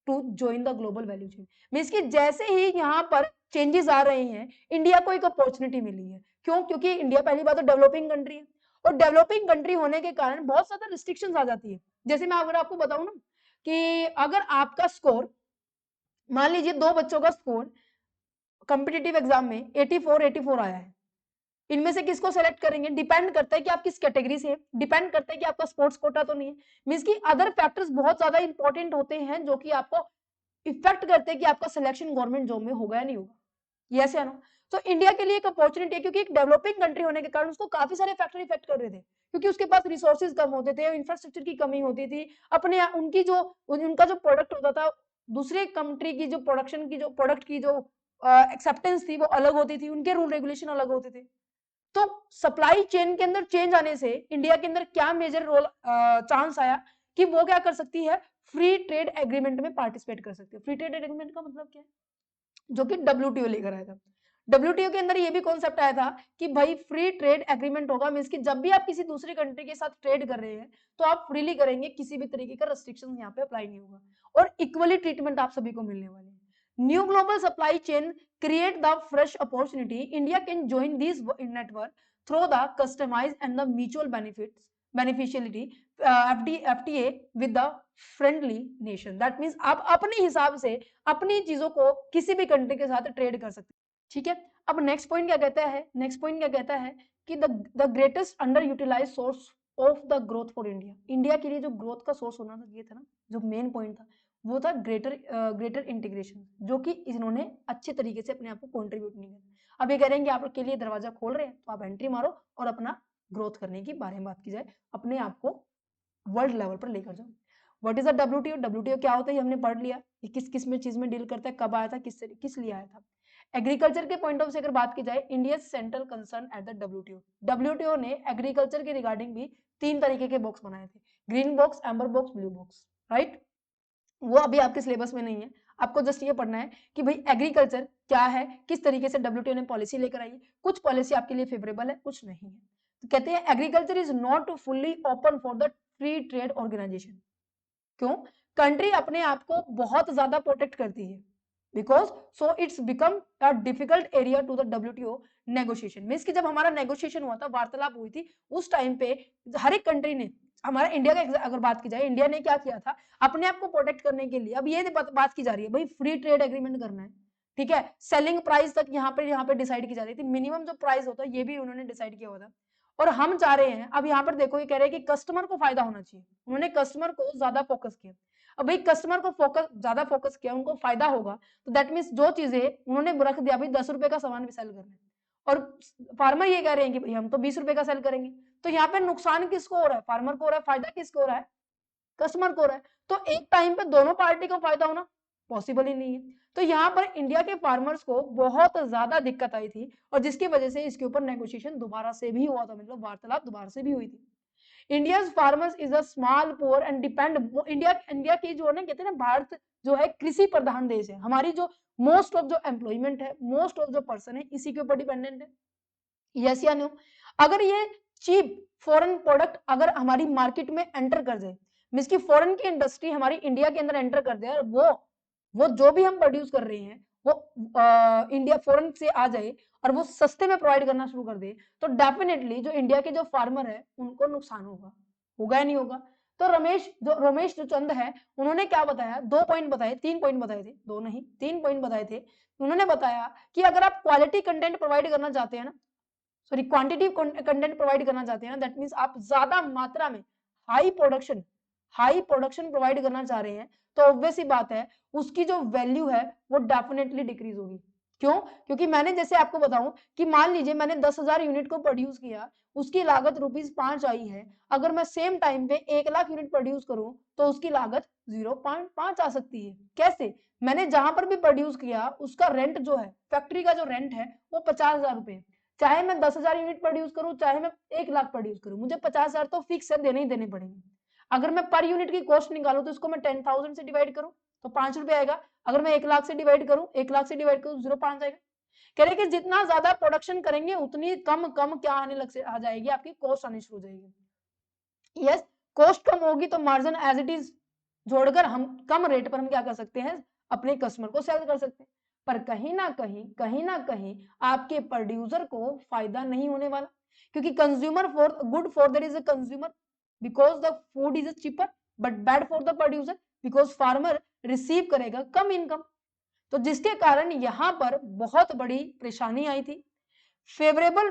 to join the global value chain। Means कि जैसे ही यहाँ पर चेंजेस आ रहे हैं, इंडिया को एक अपॉर्चुनिटी मिली है। क्यों? क्योंकि इंडिया पहली बात तो डेवलपिंग कंट्री है, और डेवलपिंग कंट्री होने के कारण बहुत ज्यादा रिस्ट्रिक्शंस आ जाती है। जैसे मैं अगर आपको बताऊं ना कि अगर आपका स्कोर, मान लीजिए दो बच्चों का स्कोर कॉम्पिटिटिव एग्जाम में 84 आया है, इनमें से किसको सेलेक्ट करेंगे? डिपेंड करता है कि आप किस कैटेगरी से, डिपेंड करता है कि आपका स्पोर्ट्स कोटा तो नहीं है। मींस कि अदर फैक्टर्स बहुत ज्यादा इंपॉर्टेंट होते हैं जो कि आपको इफेक्ट करते हैं कि आपका सिलेक्शन गवर्नमेंट जॉब में होगा या नहीं होगा। यस या नो? तो इंडिया के लिए एक अपॉर्चुनिटी है, क्योंकि एक डेवलपिंग कंट्री होने के कारण उसको काफी सारे फैक्टर इफेक्ट कर रहे थे, क्योंकि उसके पास रिसोर्सेज कम होते थे, इंफ्रास्ट्रक्चर की कमी होती थी, अपने उनकी जो उनका जो प्रोडक्ट होता था दूसरे कंट्री की जो प्रोडक्शन की जो प्रोडक्ट की जो एक्सेप्टेंस थी वो अलग होती थी, उनके रूल रेगुलेशन अलग होते थे। तो सप्लाई चेन के अंदर चेंज आने से इंडिया के अंदर क्या मेजर रोल चांस आया कि वो क्या कर सकती है? फ्री ट्रेड एग्रीमेंट में पार्टिसिपेट कर सकती है। फ्री ट्रेड एग्रीमेंट का मतलब क्या है? जो कि डब्ल्यूटीओ लेकर आया था। डब्ल्यूटीओ के अंदर ये भी कॉन्सेप्ट आया था कि भाई फ्री ट्रेड एग्रीमेंट होगा, मींस कि जब भी आप किसी दूसरी कंट्री के साथ ट्रेड कर रहे हैं तो आप फ्रीली करेंगे, किसी भी तरीके का रेस्ट्रिक्शन यहाँ पे अप्लाई नहीं होगा, और इक्वली ट्रीटमेंट आप सभी को मिलने वाले हैं। New global supply chain create the fresh opportunity. India can join this network through the customized and the mutual beneficiality FTA with the friendly nation. That means आप अपने हिसाब से अपनी चीजों को किसी भी कंट्री के साथ ट्रेड कर सकते हैं। ठीक है, अब नेक्स्ट पॉइंट क्या कहता है? नेक्स्ट पॉइंट क्या कहता है कि the greatest under utilise source of the growth for India. India के लिए जो ग्रोथ का सोर्स होना ये था ना, जो मेन पॉइंट था वो था ग्रेटर इंटीग्रेशन, जो कि इन्होंने अच्छे तरीके से अपने आप को कंट्रीब्यूट नहीं किया। अब ये कह रहे हैं कि आपके लिए दरवाजा खोल रहे हैं तो आप एंट्री मारो और अपना ग्रोथ करने की बारे में बात की जाए, अपने आप को वर्ल्ड लेवल पर लेकर जाओ। What is the WTO? WTO क्या होता है हमने पढ़ लिया कि किस किस में चीज में डील करता है, कब आया था, किस लिए आया था। एग्रीकल्चर के पॉइंट ऑफ से अगर बात की जाए, India central concern at the WTO. WTO ने एग्रीकल्चर के रिगार्डिंग भी 3 तरीके के बॉक्स बनाए थे, green box, amber box, blue box, right. वो अभी आपके सिलेबस में नहीं है, आपको जस्ट ये पढ़ना है कि भाई एग्रीकल्चर क्या है, किस तरीके से डब्ल्यूटीओ ने पॉलिसी लेकर आई है। कुछ पॉलिसी आपके लिए फेवरेबल है, कुछ नहीं है। तो कहते हैं agriculture is not fully open for the free trade organisation. क्यों? कंट्री अपने आप को बहुत ज्यादा प्रोटेक्ट करती है, because so it's become a difficult area to the WTO negotiation. Means कि जब हमारा नेगोशिएशन हुआ था, वार्तालाप हुई थी, उस टाइम पे हर एक कंट्री ने, हमारा इंडिया का अगर बात की जाए, इंडिया ने क्या किया था अपने आप को प्रोटेक्ट करने के लिए। अब ये बात की जा रही है भाई फ्री ट्रेड एग्रीमेंट करना है, ठीक है, सेलिंग प्राइस तक यहाँ पे डिसाइड की जा रही थी, मिनिमम जो प्राइस होता है ये भी उन्होंने डिसाइड किया हुआ था। और हम चाह रहे हैं, अब यहाँ पर देखो ये कह रहे हैं कि कस्टमर को फायदा होना चाहिए, उन्होंने कस्टमर को ज्यादा फोकस किया। अब भाई कस्टमर को ज्यादा फोकस किया, उनको फायदा होगा, तो दैट मीन्स जो चीजें उन्होंने रख दिया, भाई 10 रुपए का सामान भी सेल करना है, और फार्मर ये कह रहे हैं कि भाई हम तो 20 रुपए का सेल करेंगे, तो यहाँ पे नुकसान किसको हो रहा है? फार्मर को हो रहा है, फायदा किसको हो रहा है? कस्टमर को हो रहा है। तो एक टाइम पे दोनों पार्टी को फायदा होना पॉसिबल ही नहीं है। तो यहाँ पर इंडिया के फार्मर्स को बहुत ज्यादा दिक्कत आई थी, और जिसकी वजह से इसके ऊपर नेगोशिएशन दोबारा से भी हुआ था, मतलब वार्तालाप दोबारा से भी हुई थी। India farmers is a small poor and depend, India की जो है ना, कहते हैं ना, भारत जो है कृषि प्रधान देश है। हमारी जो मोस्ट ऑफ जो एम्प्लॉयमेंट है, मोस्ट ऑफ जो पर्सन है, इसी के ऊपर डिपेंडेंट है। यस या नो? अगर ये चीप फॉरेन प्रोडक्ट अगर हमारी मार्केट में एंटर कर जाए, मींस की फॉरेन की इंडस्ट्री हमारी इंडिया के अंदर एंटर कर जाए, और वो जो भी हम प्रोड्यूस कर रहे हैं वो इंडिया फॉरेन से आ जाए और वो सस्ते में प्रोवाइड करना शुरू कर दे, तो डेफिनेटली जो इंडिया के जो फार्मर है उनको नुकसान होगा, होगा या नहीं होगा? तो रमेश जो चंद है, उन्होंने क्या बताया? 2 पॉइंट बताए, 3 पॉइंट बताए थे, 2 नहीं 3 पॉइंट बताए थे। उन्होंने बताया कि अगर आप क्वालिटी कंटेंट प्रोवाइड करना चाहते हैं ना, सॉरी क्वांटिटी कंटेंट प्रोवाइड करना चाहते हैं, दैट मींस आप ज्यादा मात्रा में high production, high production provide करना चाह रहे हैं, तो ऑब्वियस ही बात है उसकी जो वैल्यू है वो डेफिनेटली डिक्रीज होगी। क्यों? क्योंकि मैंने जैसे आपको बताऊं कि मान लीजिए मैंने 10,000 यूनिट को प्रोड्यूस किया, उसकी लागत ₹5 आई है, अगर मैं सेम टाइम पे 1 लाख यूनिट प्रोड्यूस करूं तो उसकी लागत 0.5 आ सकती है। कैसे? मैंने जहां पर भी प्रोड्यूस किया उसका रेंट जो है, फैक्ट्री का जो रेंट है वो 50,000 रुपए, चाहे मैं 10,000 यूनिट प्रोड्यूस करूं चाहे मैं 1 लाख प्रोड्यूस करूं, मुझे 50,000 तो फिक्स है, देने ही देने पड़ेंगे। अगर मैं पर यूनिट की कॉस्ट निकालूं तो इसको मैं 10,000 से डिवाइड करूं तो 5 रुपए आएगा, अगर मैं 1 लाख से डिवाइड करूं 1 लाख से डिवाइड करूं 0.5 आएगा। कह रहे कि जितना ज्यादा प्रोडक्शन करेंगे उतनी कम कम क्या आने लग से आ जाएगी, आपकी कॉस्ट आनी शुरू हो जाएगी। यस, कॉस्ट कम होगी तो मार्जिन एज इट इज जोड़कर हम कम रेट पर हम क्या कर सकते हैं, अपने कस्टमर को सेल कर सकते हैं। पर कहीं ना कहीं आपके प्रोड्यूसर को फायदा नहीं होने वाला, क्योंकि consumer for good for there is a consumer because the food is cheaper, but bad for the producer because farmer receive करेगा कम इनकम। तो जिसके कारण यहां पर बहुत बड़ी परेशानी आई थी। Favourable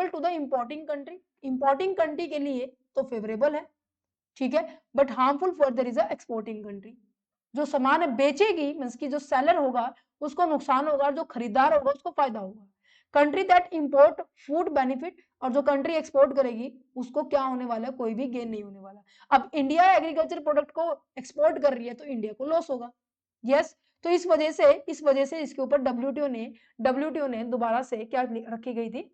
to the importing country, importing country के लिए तो फेवरेबल है, ठीक है, but harmful for there is a exporting country. जो सामान बेचेगी मींस की जो सेलर होगा उसको नुकसान होगा, जो खरीदार होगा उसको फायदा होगा। Country that import food benefit, और जो कंट्री एक्सपोर्ट करेगी उसको क्या होने वाला है, कोई भी गेन नहीं होने वाला। अब इंडिया एग्रीकल्चर प्रोडक्ट को एक्सपोर्ट कर रही है तो इंडिया को लॉस होगा। यस, तो इस वजह से इसके ऊपर डब्ल्यूटीओ ने दोबारा से क्या रखी गई थी,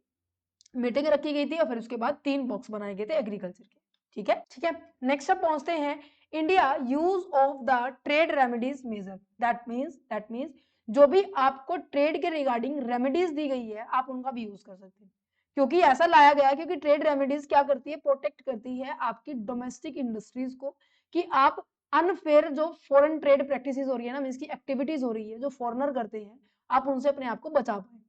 मीटिंग रखी गई थी, और फिर उसके बाद 3 बॉक्स बनाए गए थे एग्रीकल्चर के। ठीक है, ठीक है। नेक्स्ट अब पहुंचते हैं India use of the trade remedies measure. That means जो भी आपको ट्रेड के रिगार्डिंग रेमेडीज दी गई है आप उनका भी यूज कर सकते हैं, क्योंकि ऐसा लाया गया है क्योंकि ट्रेड रेमेडीज क्या करती है, प्रोटेक्ट करती है आपकी डोमेस्टिक इंडस्ट्रीज को, कि आप अनफेयर जो फॉरेन ट्रेड प्रैक्टिसेस हो रही है ना, मीन्स की एक्टिविटीज हो रही है जो फॉरनर करते हैं, आप उनसे अपने आप को बचा पाए।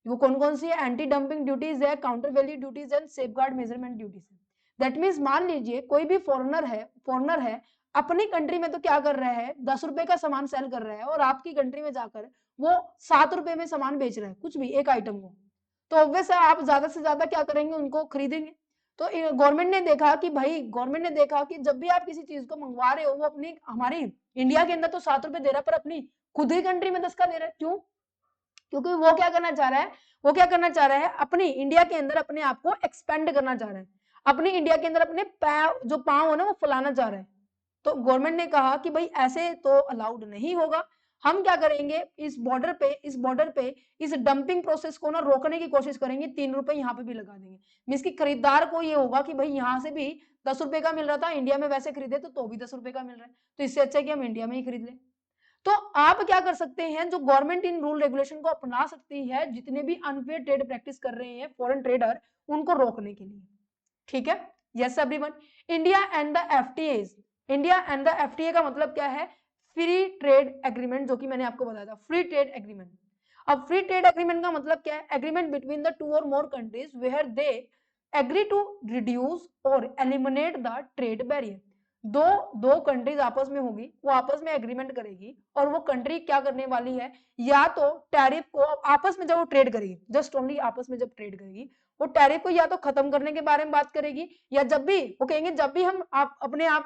वो कौन कौन सी है, एंटी डंपिंग ड्यूटीज है, counter value duties and safeguard measurement duties है। दैट मीन्स मान लीजिए कोई भी फॉरनर है अपनी कंट्री में तो क्या कर रहा है, 10 रुपए का सामान सेल कर रहा है और आपकी कंट्री में जाकर वो 7 रुपए में सामान बेच रहा है, कुछ भी एक आइटम को, तो ऑब्वियस है आप ज्यादा से ज्यादा क्या करेंगे, उनको खरीदेंगे। तो गवर्नमेंट ने देखा कि जब भी आप किसी चीज को मंगवा रहे हो वो अपनी हमारी इंडिया के अंदर तो 7 रुपए दे रहा है पर अपनी खुद ही कंट्री में 10 का दे रहा है, क्यों? क्योंकि वो क्या करना चाह रहा है, अपनी इंडिया के अंदर अपने आप को एक्सपेंड करना चाह रहा है, अपनी इंडिया के अंदर अपने जो पांव है ना वो फैलाना चाह रहा है। तो गवर्नमेंट ने कहा कि भाई ऐसे तो अलाउड नहीं होगा, हम क्या करेंगे, इस बॉर्डर पे इस डंपिंग प्रोसेस को ना रोकने की कोशिश करेंगे, 3 रुपए यहाँ पे भी लगा देंगे। मीन्स की खरीदार को ये होगा कि भाई यहाँ से भी 10 रुपए का मिल रहा था, इंडिया में वैसे खरीदे तो भी 10 रुपए का मिल रहा है, तो इससे अच्छा है कि हम इंडिया में ही खरीद लें। तो आप क्या कर सकते हैं, जो गवर्नमेंट इन रूल रेगुलेशन को अपना सकती है, जितने भी अनफेयर ट्रेड प्रैक्टिस कर रहे हैं फॉरेन ट्रेडर, उनको रोकने के लिए। ठीक है, yes everyone. India and the FTAs, India and the FTA का मतलब क्या है, फ्री ट्रेड एग्रीमेंट, जो कि मैंने आपको बताया था, फ्री ट्रेड एग्रीमेंट। अब फ्री ट्रेड एग्रीमेंट का मतलब क्या है, एग्रीमेंट बिटवीन द 2 और more countries where they agree to reduce और एलिमिनेट द ट्रेड बैरियर। दो कंट्रीज आपस में होगी, वो आपस में एग्रीमेंट करेगी और वो कंट्री क्या करने वाली है, या तो टैरिफ को आपस में जब वो ट्रेड करेगी, जस्ट ओनली आपस में जब ट्रेड करेगी, वो टैरिफ को या तो खत्म करने के बारे में बात करेगी, या जब भी वो कहेंगे जब भी हम आप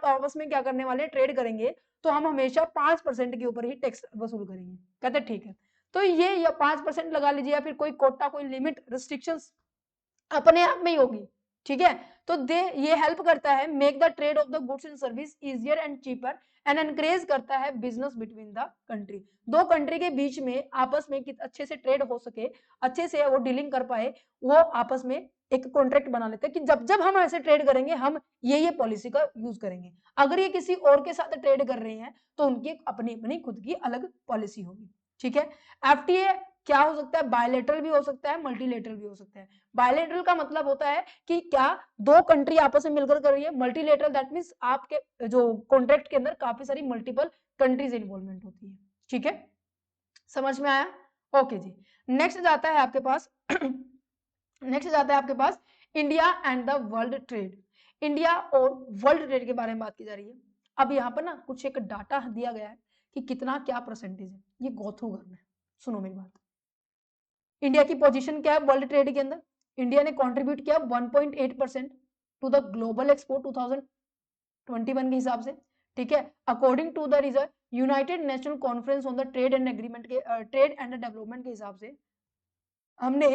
आपस में क्या करने वाले ट्रेड करेंगे तो हम हमेशा 5% के ऊपर ही टैक्स वसूल करेंगे। कहते ठीक है, तो ये या 5% लगा लीजिए, या फिर कोई कोटा, कोई लिमिट, रिस्ट्रिक्शंस अपने आप में ही होगी। ठीक है, तो ये हेल्प करता है make the trade off the goods and service easier and cheaper and encourage करता है बिजनेस बिटवीन द कंट्री। दो कंट्री के बीच में आपस में अच्छे से ट्रेड हो सके, अच्छे से वो डीलिंग कर पाए, वो आपस में एक कॉन्ट्रैक्ट बना लेते हैं कि जब जब हम ऐसे ट्रेड करेंगे हम ये पॉलिसी का यूज करेंगे। अगर ये किसी और के साथ ट्रेड कर रहे हैं तो उनकी अपनी अपनी खुद की अलग पॉलिसी होगी। ठीक है, एफटीए क्या हो सकता है, बायलेटरल भी हो सकता है, मल्टीलेटरल भी हो सकता है। बायलेटरल का मतलब होता है कि क्या दो कंट्री आपस में मिलकर कर रही है, मल्टीलेटरल दैट मींस आपके जो कॉन्ट्रैक्ट के अंदर काफी सारी मल्टीपल कंट्रीज इन्वॉल्वमेंट होती है। ठीक है, समझ में आया? ओके जी। नेक्स्ट जाता है आपके पास India and the world trade. India और वर्ल्ड ट्रेड के बारे में बात की जा रही है। अब यहाँ पर ना कुछ एक डाटा दिया गया है कि कितना क्या परसेंटेज है, ये गो थ्रू करना है। सुनो मेरी बात, इंडिया की पोजीशन क्या है वर्ल्ड ट्रेड के अंदर, इंडिया ने कंट्रीब्यूट किया 1.8% टू द ग्लोबल एक्सपोर्ट 21 के हिसाब से, ठीक है। According to the result United National Conference on the trade and agreement के ट्रेड एंड डेवलपमेंट के हिसाब से हमने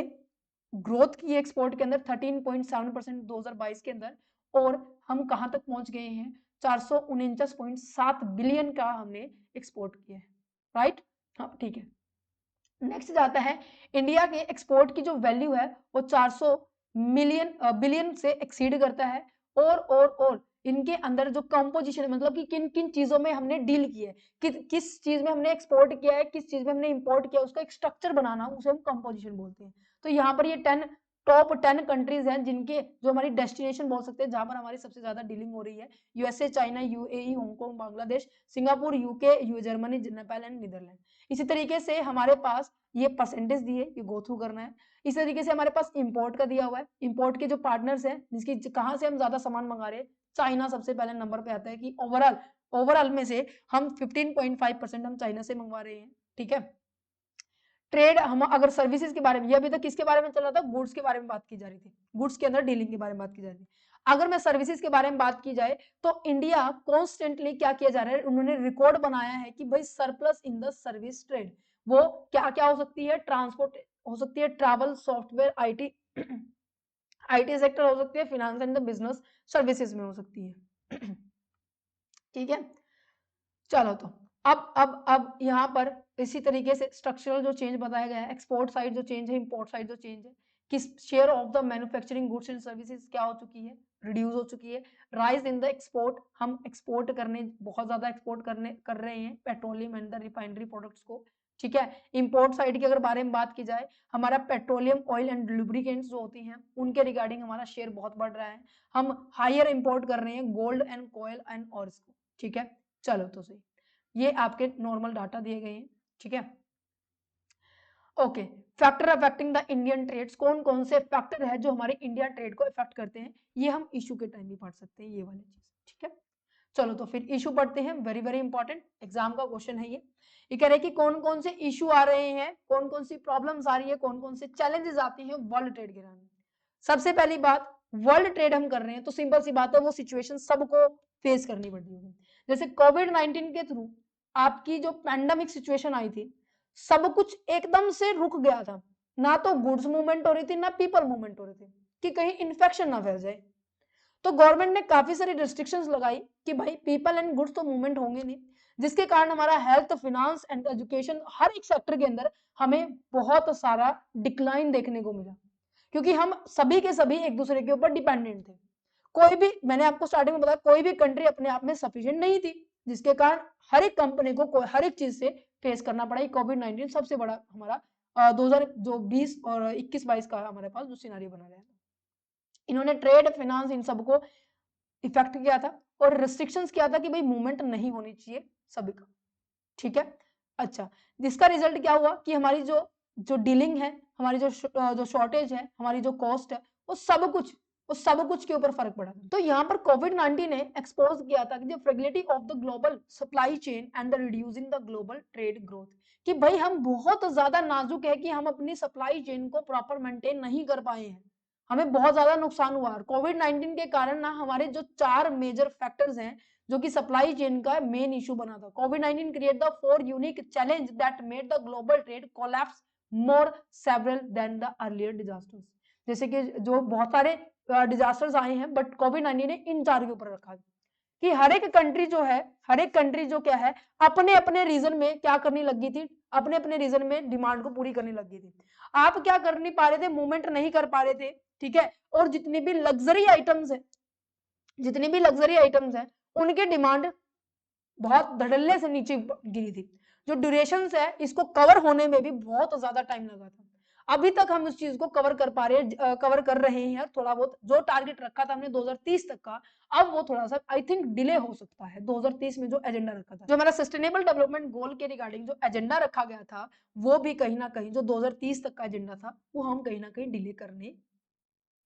ग्रोथ की एक्सपोर्ट के अंदर 13.7% 2022 के अंदर, और हम कहां तक पहुंच गए हैं, 449.7 बिलियन का हमने एक्सपोर्ट किया है, राइट। हाँ ठीक है। नेक्स्ट जाता है इंडिया के एक्सपोर्ट की जो वैल्यू है वो 400 बिलियन से एक्सीड करता है, और इनके अंदर जो कंपोजिशन है, मतलब कि किन किन चीजों में हमने डील किया है, किस चीज में हमने एक्सपोर्ट किया है, किस चीज में हमने इंपोर्ट किया है, उसका एक स्ट्रक्चर बनाना, उसे हम कंपोजिशन बोलते हैं। तो यहाँ पर ये टॉप 10 कंट्रीज हैं जिनके जो हमारी डेस्टिनेशन बोल सकते हैं, जहां पर हमारी सबसे ज्यादा डीलिंग हो रही है, USA, China, UAE, Hong Kong, Bangladesh, Singapore, UK, Germany, Nepal and Netherlands. इसी तरीके से हमारे पास ये परसेंटेज दिए, ये गो थ्रू करना है। इसी तरीके से हमारे पास इंपोर्ट का दिया हुआ है, इंपोर्ट के जो पार्टनर्स हैं, जिसकी कहां से हम ज्यादा सामान मंगा रहे हैं, चाइना सबसे पहले नंबर पे आता है कि ओवरऑल में से हम 15.5% हम चाइना से मंगवा रहे हैं, ठीक है। ट्रेड, हम अगर सर्विसेज के बारे में, ये अभी तक किसके बारे में चल रहा था, गुड्स के बारे में बात की जा रही थी, गुड्स के अंदर डीलिंग के बारे में बात की जा रही थी। अगर मैं सर्विसेज के बारे में बात की जाए तो इंडिया कॉन्स्टेंटली क्या किया जा रहा है, उन्होंने रिकॉर्ड बनाया है कि भाई surplus in the service trade, वो क्या क्या हो सकती है, ट्रांसपोर्ट हो सकती है, travel, software, IT IT sector हो सकती है, finance and the business services में हो सकती है, ठीक है। चलो तो अब यहाँ पर इसी तरीके से स्ट्रक्चरल जो चेंज बताया गया है, एक्सपोर्ट साइड जो चेंज है, इंपोर्ट साइड जो चेंज है, किस share of the manufacturing goods and services क्या हो चुकी है, रिड्यूस हो चुकी है। राइज इन द एक्सपोर्ट, हम एक्सपोर्ट करने बहुत ज्यादा एक्सपोर्ट कर रहे हैं petroleum and the refinery products को, ठीक है। इंपोर्ट साइड की अगर बारे में बात की जाए, हमारा पेट्रोलियम, ऑयल एंड लुब्रिकेंट्स जो होती हैं उनके रिगार्डिंग हमारा शेयर बहुत बढ़ रहा है, हम हायर इंपोर्ट कर रहे हैं गोल्ड एंड कोयल एंड ऑर्स को, ठीक है। चलो तो सही, ये आपके नॉर्मल डाटा दिए गए हैं, ठीक है। Okay, factor affecting the Indian trades, कौन कौन से फैक्टर है जो हमारे इंडिया ट्रेड को इफेक्ट करते हैं, ये हम इशू के टाइम भी पढ़ सकते हैं, ये वाली चीज, ठीक है। चलो तो फिर इशू पढ़ते हैं, वेरी वेरी इंपॉर्टेंट एग्जाम का क्वेश्चन है ये कह रहे हैं कि कौन कौन से इशू आ रहे हैं, कौन कौन सी प्रॉब्लम्स आ रही है, कौन कौन से चैलेंजेस आते हैं वर्ल्ड ट्रेड के दौरान। सबसे पहली बात, वर्ल्ड ट्रेड हम कर रहे हैं तो सिंपल सी बात है, वो सिचुएशन सबको फेस करनी पड़ती होगी। जैसे कोविड-19 के थ्रू आपकी जो पैंडेमिक सिचुएशन आई थी, सब कुछ एकदम से रुक गया था, ना तो गुड्स मूवमेंट हो रही थी, ना पीपल मूवमेंट हो रही थी, कि कहीं इन्फेक्शन ना फैल जाए। तो गवर्नमेंट ने काफी सारी रिस्ट्रिक्शंस लगाई कि भाई पीपल एंड गुड्स तो मूवमेंट होंगे नहीं, जिसके कारण हमारा हेल्थ, फिनेंस एंड एजुकेशन हर एक सेक्टर के अंदर हमें बहुत सारा डिक्लाइन देखने को मिला, क्योंकि हम सभी के सभी एक दूसरे के ऊपर डिपेंडेंट थे। कोई भी, मैंने आपको स्टार्टिंग में बताया, कोई भी कंट्री अपने आप में सफिशिएंट नहीं थी, जिसके कारण हर एक कंपनी को हर एक चीज से फेस करना पड़ा। कोविड-19 सबसे बड़ा हमारा 2020 और 21-22 का हमारे पास जो सिनेरियो बना गया, इन्होंने ट्रेड, फाइनेंस, इन सबको इफेक्ट किया था और रिस्ट्रिक्शंस किया था कि भाई मूवमेंट नहीं होनी चाहिए सभी का, ठीक है। अच्छा, जिसका रिजल्ट क्या हुआ कि हमारी जो जो डीलिंग है, हमारी जो शॉर्टेज है, हमारी जो कॉस्ट है, वो सब कुछ के ऊपर फर्क पड़ा। तो यहाँ पर कोविड-19 ने एक्सपोज किया था कि the fragility of the global supply chain and the reducing the global trade growth, कि भाई हम बहुत ज्यादा नाजुक है कि हम अपनी सप्लाई चेन को प्रॉपर मेंटेन नहीं कर पाए हैं, हमें बहुत ज्यादा नुकसान हुआ। कोविड-19 के कारण ना हमारे जो 4 मेजर फैक्टर्स हैं जो कि सप्लाई चेन का मेन इशू बना था। कोविड-19 create the 4 unique challenge that made the global trade collapse more several than the earlier disasters. जैसे कि जो बहुत सारे डिजास्टर्स आए हैं, बट कोविड-19 ने इन 4 के ऊपर रखा कि हर एक कंट्री जो क्या है, अपने अपने रीजन में क्या करने लगी थी, अपने अपने रीजन में डिमांड को पूरी करने लगी थी। आप क्या कर नहीं पा रहे थे, मूवमेंट नहीं कर पा रहे थे, ठीक है। और जितनी भी लग्जरी आइटम्स हैं उनके डिमांड बहुत धड़ल्ले से नीचे गिरी थी। जो ड्यूरेशन है इसको कवर होने में भी बहुत ज्यादा टाइम लगा था। अभी तक हम इस चीज को कवर कर रहे हैं थोड़ा बहुत। जो टारगेट रखा था हमने 2030 तक का, अब वो थोड़ा सा आई थिंक डिले हो सकता है। 2030 में जो एजेंडा रखा था, जो हमारा सस्टेनेबल डेवलपमेंट गोल के रिगार्डिंग जो एजेंडा रखा गया था, वो भी कहीं ना कहीं जो 2030 तक का एजेंडा था, वो हम कहीं ना कहीं डिले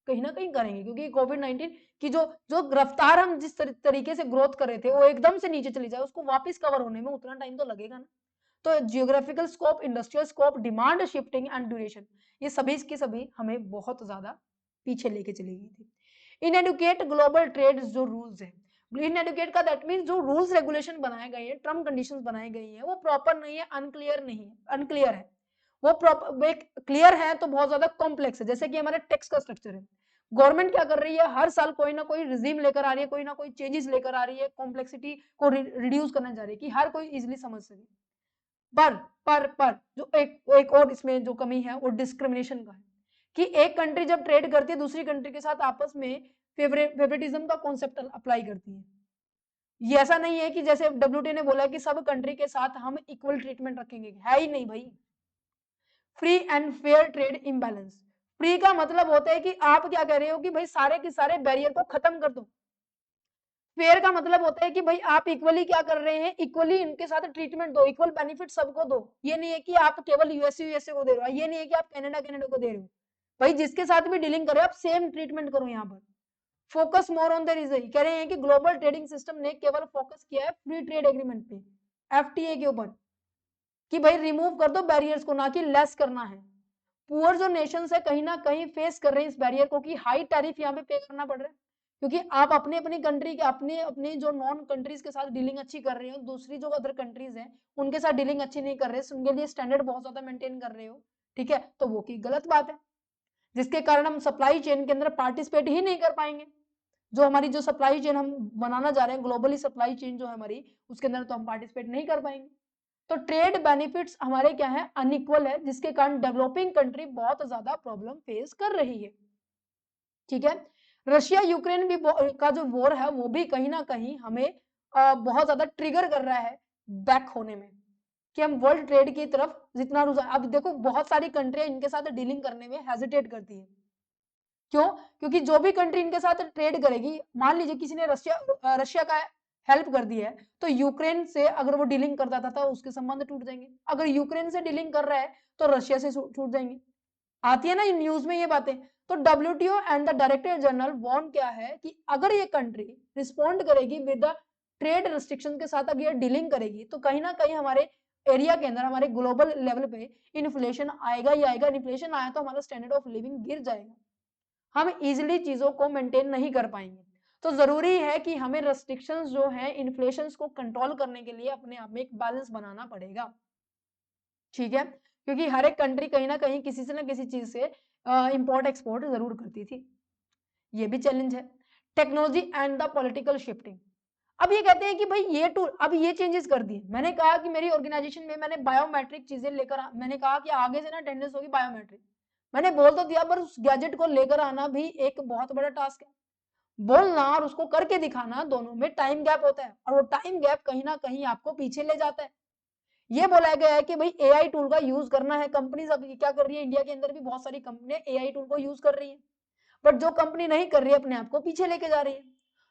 कहीं ना कहीं करेंगे, क्योंकि कोविड-19 की जो जो रफ्तार हम जिस तरीके से ग्रोथ कर रहे थे, वो एकदम से नीचे चली जाए, उसको वापस कवर होने में उतना टाइम तो लगेगा ना। तो geographical scope, industrial scope, demand shifting and duration, ये सभी के सभी हमें बहुत ज्यादा पीछे लेके चली गई थी। इनएडुकेट ग्लोबल ट्रेड जो रूल्स है, इनएडुकेट का दैट मीन जो रूल्स रेगुलेशन बनाए गए हैं, टर्म कंडीशंस बनाए गए हैं, वो प्रॉपर नहीं है, अनक्लियर नहीं है, अनक्लियर है। वो प्रॉपर क्लियर है तो बहुत ज्यादा कॉम्प्लेक्स है। जैसे कि हमारे टैक्स का स्ट्रक्चर है, गवर्नमेंट क्या कर रही है, हर साल कोई ना कोई रिजीम लेकर आ रही है, कोई ना कोई चेंजेस लेकर आ रही है, कॉम्प्लेक्सिटी को रिड्यूस करने जा रही है कि हर कोई इजिली समझ सके। पर जो एक और इसमें जो कमी है वो डिस्क्रिमिनेशन का है कि एक कंट्री जब ट्रेड करती है दूसरी कंट्री के साथ आपस में फेवरेटिज्म का कॉन्सेप्ट अप्लाई करती है। ये ऐसा नहीं है कि जैसे डब्ल्यूटीओ ने बोला कि सब कंट्री के साथ हम इक्वल ट्रीटमेंट रखेंगे, है ही नहीं भाई। Free and fair trade imbalance, free का मतलब होता है कि आप क्या कह रहे हो कि भाई सारे के सारे बैरियर को खत्म कर दो। फेयर का मतलब होता है कि भाई आप इक्वली क्या कर रहे हैं, इक्वली इनके साथ ट्रीटमेंट दो, इक्वल बेनिफिट सबको दो। ये नहीं है कि आप केवल यूएसए को दे रहे हो, ये नहीं है कि आप कनाडा को दे रहे हो। भाई जिसके साथ भी डीलिंग कर रहे हो आप सेम ट्रीटमेंट करो। यहाँ पर focus more on the result, कह रहे हैं कि ग्लोबल ट्रेडिंग सिस्टम ने केवल फोकस किया है फ्री ट्रेड एग्रीमेंट पे, एफटीए के ऊपर, कि भाई रिमूव कर दो बैरियर्स को, ना कि लेस करना है। पुअर जो नेशंस है कहीं ना कहीं फेस कर रहे हैं इस बैरियर को कि हाई टैरिफ यहाँ पे करना पड़ रहा है, क्योंकि आप अपने अपनी कंट्री के अपने अपने जो नॉन कंट्रीज के साथ डीलिंग अच्छी कर रहे हो, दूसरी जो अदर कंट्रीज हैं उनके साथ डीलिंग अच्छी नहीं कर रहे, उनके लिए स्टैंडर्ड बहुत ज्यादा मेंटेन कर रहे हो, ठीक है, तो वो की गलत बात है, जिसके कारण हम सप्लाई चेन के अंदर पार्टिसिपेट ही नहीं कर पाएंगे। जो हमारी जो सप्लाई चेन हम बनाना जा रहे हैं, ग्लोबली सप्लाई चेन जो है हमारी, उसके अंदर तो हम पार्टिसिपेट नहीं कर पाएंगे। तो ट्रेड बेनिफिट्स हमारे क्या है, अनइक्वल है, जिसके कारण डेवलपिंग कंट्री बहुत ज्यादा प्रॉब्लम फेस कर रही है। ठीक है, रशिया यूक्रेन भी का जो वॉर है वो भी कहीं ना कहीं हमें बहुत ज्यादा ट्रिगर कर रहा है बैक होने में, कि हम वर्ल्ड ट्रेड की तरफ जितना रुझान, अब देखो बहुत सारी कंट्रियां इनके साथ डीलिंग करने में हेजिटेट करती है। क्यों? क्योंकि जो भी कंट्री इनके साथ ट्रेड करेगी, मान लीजिए किसी ने रशिया का हेल्प कर दी है, तो यूक्रेन से अगर वो डीलिंग करता था तो उसके संबंध टूट जाएंगे। अगर यूक्रेन से डीलिंग कर रहा है तो रशिया से छूट जाएंगे। आती है ना न्यूज में ये बातें। तो WTO and the director general warn क्या है कि अगर ये कंट्री रिस्पॉन्ड करेगी विद द ट्रेड रिस्ट्रिक्शन के साथ, अगर ये डीलिंग करेगी तो कहीं ना कहीं हमारे एरिया के अंदर, हमारे ग्लोबल लेवल पे इन्फ्लेशन आएगा ही आएगा। इन्फ्लेशन आया तो हमारा स्टैंडर्ड ऑफ लिविंग गिर जाएगा, हम इजिली चीजों को मेंटेन नहीं कर पाएंगे। तो जरूरी है कि हमें रेस्ट्रिक्शंस जो है इन्फ्लेशन को कंट्रोल करने के लिए अपने आप में एक बैलेंस बनाना पड़ेगा। ठीक है, क्योंकि हर एक कंट्री कहीं ना कहीं किसी से ना किसी चीज से इंपोर्ट एक्सपोर्ट जरूर करती थी, ये भी चैलेंज है। Technology and the political shifting, अब ये कहते हैं कि भाई ये टूल, अब ये चेंजेस कर दिए। मैंने कहा कि मेरी ऑर्गेनाइजेशन में मैंने बायोमेट्रिक चीजें लेकर, मैंने कहा कि आगे से ना टेंडेंस होगी बायोमेट्रिक, मैंने बोल तो दिया, पर उस गैजेट को लेकर आना भी एक बहुत बड़ा टास्क है। बोलना और उसको करके दिखाना, दोनों में टाइम गैप होता है, और वो टाइम गैप कहीं ना कहीं आपको पीछे ले जाता है। ये बोला गया है कि भाई एआई टूल का यूज करना है। कंपनीज अभी क्या कर रही है, इंडिया के अंदर भी बहुत सारी कंपनियां एआई टूल को यूज कर रही है, बट जो कंपनी नहीं कर रही है अपने आप को पीछे लेके जा रही है।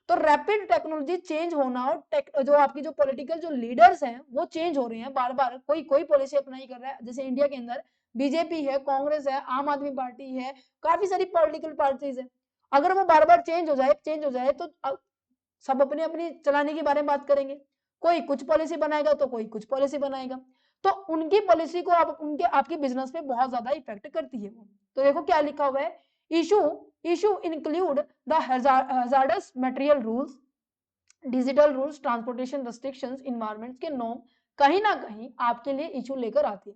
तो रैपिड टेक्नोलॉजी चेंज होना, और जो आपकी जो पॉलिटिकल जो लीडर्स हैं वो चेंज हो रहे हैं बार बार, कोई कोई पॉलिसी अपनाई कर रहा है। जैसे इंडिया के अंदर बीजेपी है, कांग्रेस है, आम आदमी पार्टी है, काफी सारी पॉलिटिकल पार्टीज है। अगर वो बार बार चेंज हो जाए तो सब अपने अपनी चलाने के बारे में बात करेंगे। कोई कुछ पॉलिसी बनाएगा तो कोई कुछ पॉलिसी बनाएगा, तो उनकी पॉलिसी को आप उनके आपके बिजनेस पे बहुत ज्यादा इफेक्ट करती है वो। तो देखो क्या लिखा हुआ है, issue issue include the hazards material rules, digital rules, transportation restrictions, environment के नॉर्म कहीं ना कहीं आपके लिए इशू लेकर आती है।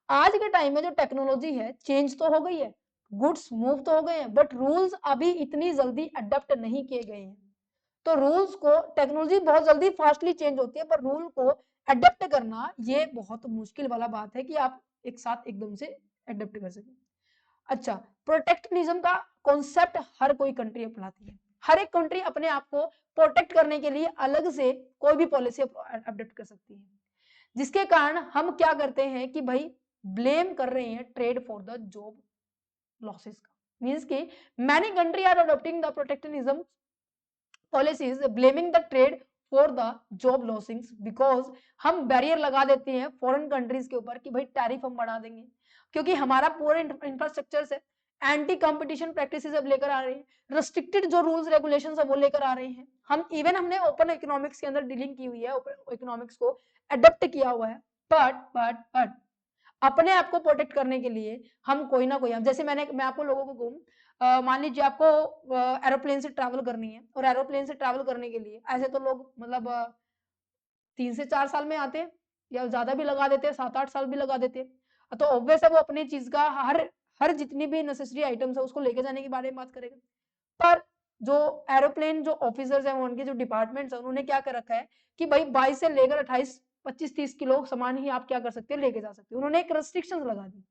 आज के टाइम में जो टेक्नोलॉजी है चेंज तो हो गई है, गुड्स मूव तो हो गए हैं, बट रूल्स अभी इतनी जल्दी अडेप्ट नहीं किए गए हैं। तो रूल्स को, टेक्नोलॉजी बहुत जल्दी फास्टली चेंज होती है, पर रूल को अडेप्ट करना ये बहुत मुश्किल वाला बात है कि आप एक साथ एकदम से अडेप्ट कर सकें। अच्छा, प्रोटेक्शनिज्म का कॉन्सेप्ट हर कोई कंट्री अपनाती है। हर एक कंट्री अपने आप को प्रोटेक्ट करने के लिए अलग से कोई भी पॉलिसी अडेप्ट कर सकती है, जिसके कारण हम क्या करते हैं कि भाई ब्लेम कर रहे हैं trade for the job losses का। मीन्स कि many country are adopting the protectionism policies blaming the trade for the job losses, because हम बैरियर लगा देते हैं फॉरेन कंट्रीज के ऊपर कि भाई टैरिफ हम बढ़ा देंगे, क्योंकि हमारा पूरे इंफ्रास्ट्रक्चर से एंटी कंपटीशन प्रैक्टिसेस अब लेकर आ रहे हैं, रेस्ट्रिक्टेड जो रूल्स रेगुलेशंस है वो लेकर आ रहे हैं। हम इवन हमने ओपन इकोनॉमिक्स के अंदर डीलिंग की हुई है, ओपन इकोनॉमिक्स को अडेप्ट किया हुआ है, बट अपने आप को प्रोटेक्ट करने के लिए हम कोई ना कोई, जैसे मैं आपको लोगों को कहूँ, मान लीजिए आपको एरोप्लेन से ट्रैवल करनी है, और एरोप्लेन से ट्रैवल करने के लिए ऐसे तो लोग मतलब 3 से 4 साल में आते हैं, या ज़्यादा भी लगा देते हैं, 7-8 साल भी लगा देते हैं। तो ऑब्वियस है वो अपनी चीज़ का हर हर जितनी भी नेसेसरी आइटम्स है उसको लेके जाने के बारे में बात करेगा। पर जो एरोप्लेन जो ऑफिसर्स हैं, उनके जो डिपार्टमेंट्स हैं, उन्होंने क्या कर रखा है कि भाई 22 से लेकर 28, 25-30 किलो सामान ही आप क्या कर सकते हैं, लेके जा सकते हो। उन्होंने एक रिस्ट्रिक्शंस लगा दी।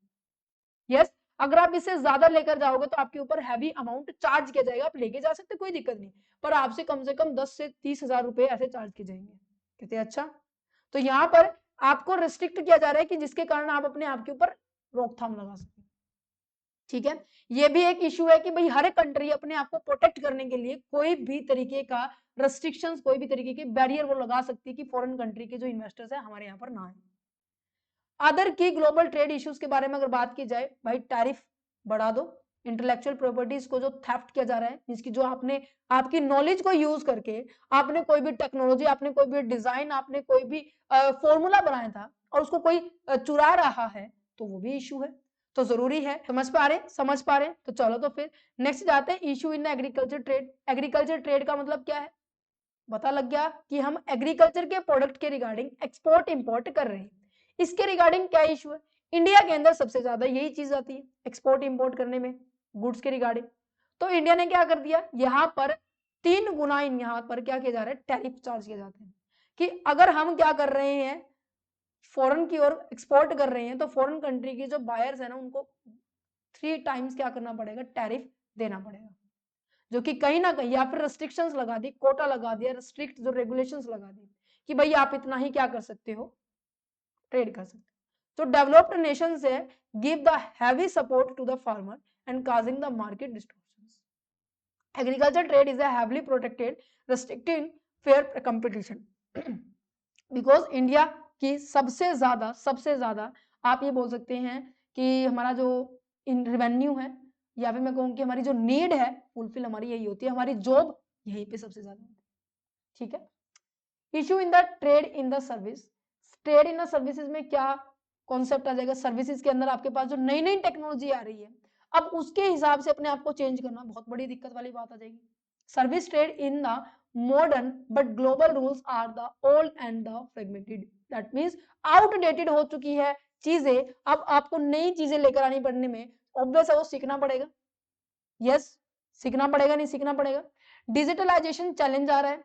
यस, अगर आप इससे ज्यादा लेकर जाओगे तो आपके ऊपर हैवी अमाउंट चार्ज किया जाएगा। आप लेके जा सकते, कोई दिक्कत नहीं, पर आपसे कम से कम 10 से 30 हजार रुपए ऐसे चार्ज किए जाएंगे। कहते हैं अच्छा, तो यहाँ पर आपको रिस्ट्रिक्ट किया जा रहा है कि जिसके कारण आप अपने आप के ऊपर रोकथाम लगा सकें। ठीक है, ये भी एक इशू है कि भाई हर एक कंट्री अपने आप को प्रोटेक्ट करने के लिए कोई भी तरीके का रेस्ट्रिक्शंस, कोई भी तरीके के बैरियर वो लगा सकती है कि फॉरेन कंट्री के जो इन्वेस्टर्स है हमारे यहाँ पर ना आए। अदर की ग्लोबल ट्रेड इश्यूज के बारे में अगर बात की जाए, भाई टैरिफ बढ़ा दो, इंटेलेक्चुअल प्रॉपर्टीज को जो थेफ्ट किया जा रहा है, जिसकी जो आपने आपकी नॉलेज को यूज करके आपने कोई भी टेक्नोलॉजी, आपने कोई भी डिजाइन, आपने कोई भी फॉर्मूला बनाया था और उसको कोई चुरा रहा है, तो वो भी इशू है। तो जरूरी है, समझ पा रहे, तो चलो तो फिर नेक्स्ट जाते हैं, issue in agriculture trade. Agriculture trade का मतलब क्या है, पता लग गया कि हम एग्रीकल्चर के प्रोडक्ट के रिगार्डिंग एक्सपोर्ट इंपोर्ट कर रहे हैं। इसके रिगार्डिंग क्या इशू है, इंडिया के अंदर सबसे ज्यादा यही चीज आती है एक्सपोर्ट इंपोर्ट करने में, गुड्स के रिगार्डिंग। तो इंडिया ने क्या कर दिया, यहाँ पर 3 गुना यहाँ पर क्या किया जा रहा है, टैरिफ चार्ज किए जाते हैं। कि अगर हम क्या कर रहे हैं, फॉरेन की ओर एक्सपोर्ट कर रहे हैं, तो फॉरेन कंट्री के जो बायर्स है ना, उनको 3 टाइम्स क्या करना पड़ेगा, टैरिफ देना पड़ेगा। जो कि कहीं ना कहीं, या फिर रेस्ट्रिक्शंस लगा दी, कोटा लगा दिया, रिस्ट्रिक्ट जो रेगुलेशंस लगा दी कि भाई आप इतना ही क्या कर सकते हो, ट्रेड कर सकते हो। तो डेवलप्ड नेशंस है give the heavy support to the farmer and causing the market distortions. Agriculture trade is a heavily protected restricting fair competition because India की सबसे ज्यादा आप ये बोल सकते हैं कि हमारा जो इन रेवेन्यू है, या फिर मैं कहूँ कि हमारी जो नीड है फुलफिल हमारी यही होती है, हमारी जॉब यहीं पे सबसे ज्यादा होती है। ठीक है, issue in the trade in the service. Trade in the services में क्या कॉन्सेप्ट आ जाएगा, सर्विसेज के अंदर आपके पास जो नई नई टेक्नोलॉजी आ रही है, अब उसके हिसाब से अपने आप को चेंज करना बहुत बड़ी दिक्कत वाली बात आ जाएगी। Service trade in the modern but global rules are the old and the fragmented. That means outdated हो चुकी है चीजें, अब आपको नई चीजें लेकर आनी पड़ने में ऑब्वियस है वो सीखना पड़ेगा। यस, सीखना पड़ेगा, नहीं सीखना पड़ेगा। डिजिटलाइजेशन चैलेंज आ रहा है,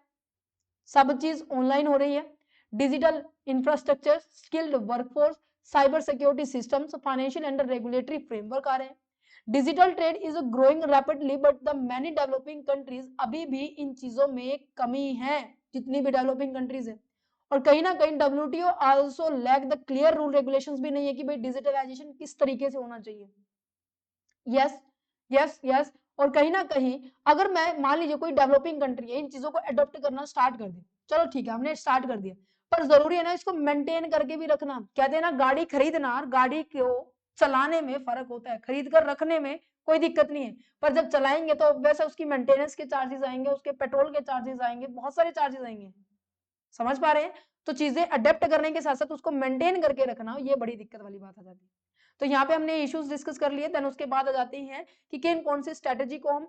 सब चीज ऑनलाइन हो रही है। Digital infrastructure, skilled workforce, cyber security systems, financial and regulatory framework आ रहे हैं। Digital trade is growing rapidly but the many developing countries, अभी भी इन चीजों में कमी है, जितनी भी डेवलपिंग कंट्रीज है। और कहीं ना कहीं WTO also lack the clear rule regulations भी नहीं है कि भाई डिजिटलाइजेशन किस तरीके से होना चाहिए। यस यस यस, और कहीं ना कहीं अगर मैं मान लीजिए कोई डेवलपिंग कंट्री है, इन चीजों को अडॉप्ट करना स्टार्ट कर दे, चलो ठीक है हमने स्टार्ट कर दिया, पर जरूरी है ना इसको मेंटेन करके भी रखना। कहते हैं ना गाड़ी खरीदना और गाड़ी को चलाने में फर्क होता है, खरीद कर रखने में कोई दिक्कत नहीं है, पर जब चलाएंगे तो वैसे उसकी मेंटेनेंस के चार्जेस आएंगे, उसके पेट्रोल के चार्जेस आएंगे, बहुत सारे चार्जेस आएंगे। समझ पा रहे हैं, तो चीजें अडेप्ट करने के साथ साथ उसको मेंटेन करके रखना, ये बड़ी दिक्कत वाली बात आ जाती है। तो यहाँ पे हमने इश्यूज डिस्कस कर लिए, देन उसके बाद आ जाते हैं कि कौन सी स्ट्रेटेजी को हम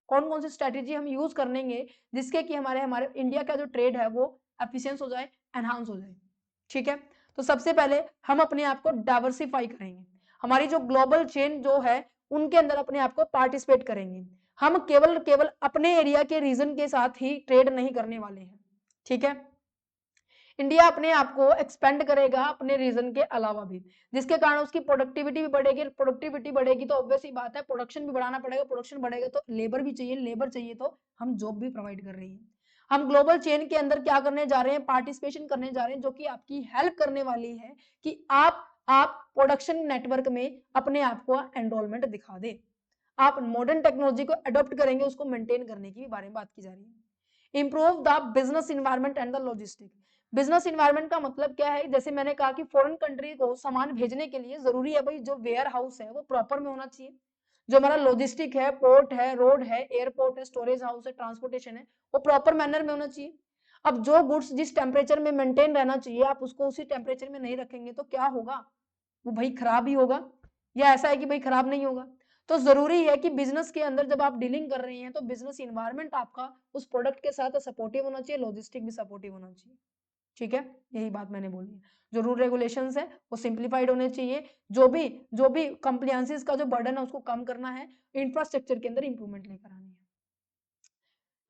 कौन कौन सी स्ट्रेटेजी हम यूज करेंगे जिसके कि हमारे हमारे इंडिया का जो ट्रेड है वो एफिशिएंस हो जाए, एनहांस हो जाए। ठीक है, तो सबसे पहले हम अपने आप को डाइवर्सिफाई करेंगे, हमारी जो ग्लोबल चेन जो है उनके अंदर अपने आप को पार्टिसिपेट करेंगे। हम केवल केवल अपने एरिया के रीजन के साथ ही ट्रेड नहीं करने वाले हैं। ठीक है, इंडिया अपने आप को एक्सपेंड करेगा अपने रीजन के अलावा भी, जिसके कारण उसकी प्रोडक्टिविटी भी बढ़ेगी। प्रोडक्टिविटी बढ़ेगी तो ऑब्वियस ही बात है प्रोडक्शन भी बढ़ाना पड़ेगा, प्रोडक्शन बढ़ेगा तो लेबर भी चाहिए, लेबर चाहिए तो हम जॉब भी प्रोवाइड कर रही है। हम ग्लोबल चेन के अंदर क्या करने जा रहे हैं, पार्टिसिपेशन करने जा रहे हैं, जो कि आपकी हेल्प करने वाली है कि आप प्रोडक्शन नेटवर्क में अपने आप को एनरोलमेंट दिखा दे। आप मॉडर्न टेक्नोलॉजी को अडॉप्ट करेंगे, उसको मेंटेन करने की बारे में बात की जा रही है। Improve the business environment and the logistic. Business environment का मतलब क्या है, जैसे मैंने कहा कि फॉरेन कंट्री को सामान भेजने के लिए जरूरी है भाई जो वेयर हाउस है वो प्रॉपर में होना चाहिए, जो हमारा लॉजिस्टिक है, पोर्ट है, रोड है, एयरपोर्ट है, स्टोरेज हाउस है, ट्रांसपोर्टेशन है, वो प्रॉपर मैनर में होना चाहिए। अब जो गुड्स जिस टेम्परेचर में मेंटेन रहना चाहिए आप उसको उसी टेम्परेचर में नहीं रखेंगे तो क्या होगा, वो भाई खराब ही होगा, या ऐसा है कि भाई खराब नहीं होगा? तो जरूरी है कि बिजनेस के अंदर जब आप डीलिंग कर रहे हैं तो बिजनेस इन्वायरमेंट आपका उस प्रोडक्ट के साथ सपोर्टिव होना चाहिए, लॉजिस्टिक भी सपोर्टिव होना चाहिए। ठीक है, यही बात मैंने बोली है। जो रूल रेगुलेशंस है वो सिंप्लीफाइड होने चाहिए, जो भी कंप्लायंसेस का जो बर्डन है उसको कम करना है, इंफ्रास्ट्रक्चर के अंदर इंप्रूवमेंट लेकर आनी है।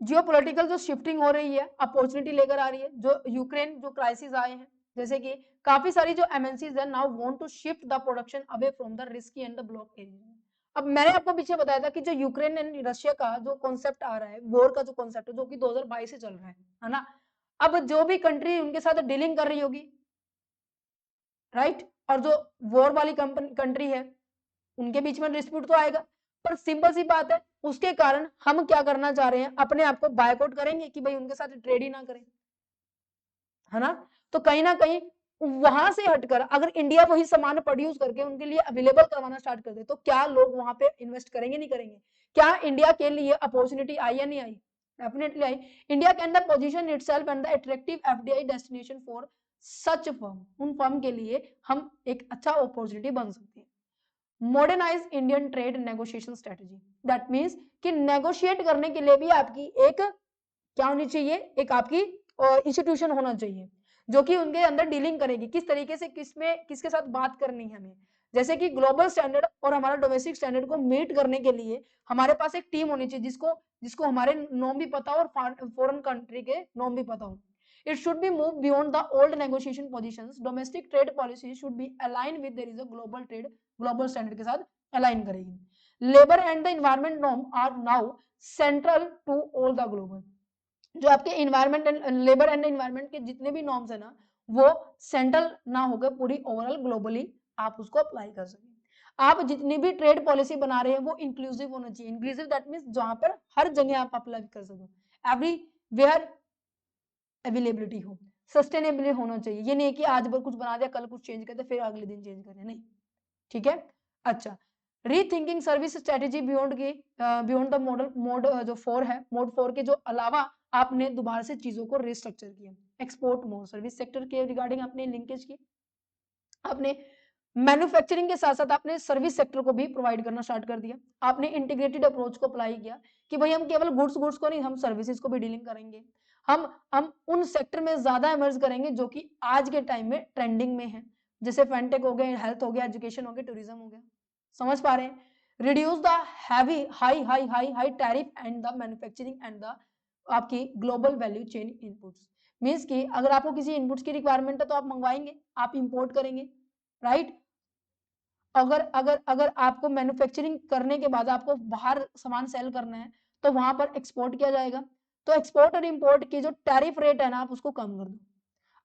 जियोपॉलिटिकल जो शिफ्टिंग हो रही है अपॉर्चुनिटी लेकर आ रही है, जो यूक्रेन जो क्राइसिस आए हैं, जैसे कि काफी सारी जो एमएनसीज है now want to shift the production away from the risky and the block area. अब मैंने आपको पीछे बताया था कि जो यूक्रेन एंड रशिया का जो कॉन्सेप्ट आ रहा है, वॉर का जो कॉन्सेप्ट है, जो कि 2022 से चल रहा है ना। अब जो भी कंट्री उनके साथ डीलिंग कर रही होगी, राइट, और जो वॉर वाली कंट्री है उनके बीच में डिस्प्यूट तो आएगा, पर सिंपल सी बात है उसके कारण हम क्या करना चाह रहे हैं, अपने आप को बायकॉट करेंगे कि भाई उनके साथ ट्रेड ही ना करें, है ना। तो कहीं ना कहीं वहां से हटकर अगर इंडिया वही सामान प्रोड्यूस करके उनके लिए अवेलेबल करवाना स्टार्ट कर दे तो क्या लोग वहां पे इन्वेस्ट करेंगे, नहीं करेंगे? क्या इंडिया के लिए अपॉर्चुनिटी आई या नहीं आई? डेफिनेटली आई। India can the position itself and the attractive FDI destination for such firm, उन फर्म के लिए हम एक अच्छा अपॉर्चुनिटी बन सकते हैं। Modernise Indian trade negotiation strategy, that means कि नेगोशिएट करने के लिए भी आपकी एक क्या होनी चाहिए, एक आपकी इंस्टीट्यूशन होना चाहिए जो कि उनके अंदर डीलिंग करेगी, किस तरीके से किसमें किसके साथ बात करनी है हमें। जैसे कि ग्लोबल स्टैंडर्ड और हमारा डोमेस्टिक स्टैंडर्ड को मीट करने के लिए हमारे पास एक टीम होनी चाहिए जिसको जिसको हमारे नॉर्म भी पता हो और फॉरेन कंट्री के नॉर्म भी पता हो। It should be moved beyond the old negotiation positions. Domestic trade policy should be aligned with there is a global trade, global standard के साथ align करेगी। Labor and the environment norm are now central to all the global। जो आपके environment and labour and environment के जितने भी नॉर्म्स है ना वो सेंट्रल ना होकर पूरी ओवरऑल ग्लोबली आप उसको अप्लाई कर सकें। आप जितनी भी ट्रेड पॉलिसी बना रहे हैं वो इंक्लूसिव होना चाहिए। इंक्लूसिव दैट मीन्स जहां पर हर जगह आप अप्लाई कर सको, एवरी वेयर अवेलेबिलिटी हो, सस्टेनेबल होना चाहिए। ये नहीं कि आज कुछ बना दिया कल कुछ चेंज कर दिया फिर अगले दिन चेंज करें, नहीं। ठीक है, अच्छा। रीथिंकिंग सर्विस स्ट्रेटेजी बियॉन्ड की बियॉन्ड द मॉडल मोड जो 4 है, मोड 4 के जो अलावा आपने दोबारा से चीजों को रिस्ट्रक्चर किया। एक्सपोर्ट मोड सर्विस सेक्टर के रिगार्डिंग आपने लिंकेज की, आपने मैन्युफैक्चरिंग के साथ साथ आपने सर्विस सेक्टर को भी प्रोवाइड करना स्टार्ट कर दिया। आपने इंटीग्रेटेड अप्रोच को अप्लाई किया कि भाई हम केवल गुड्स गुड्स को नहीं, हम सर्विसेज को भी डीलिंग करेंगे। हम उन सेक्टर में ज्यादा इमर्ज करेंगे जो कि आज के टाइम में ट्रेंडिंग में है, जैसे फेंटेक हो गए, हेल्थ हो गया, एजुकेशन हो गया, टूरिज्म हो गया। समझ पा रहे हैं? Reduce the heavy high high high high tariff and the manufacturing and the आपकी global value chain inputs. Means कि अगर आपको किसी इनपुट्स की रिक्वायरमेंट है तो आप मंगवाएंगे, आप इंपोर्ट करेंगे, राइट। अगर अगर अगर आपको मैन्युफैक्चरिंग करने के बाद आपको बाहर सामान सेल करना है तो वहां पर एक्सपोर्ट किया जाएगा। तो एक्सपोर्ट और इंपोर्ट की जो टैरिफ रेट है ना आप उसको कम कर दो।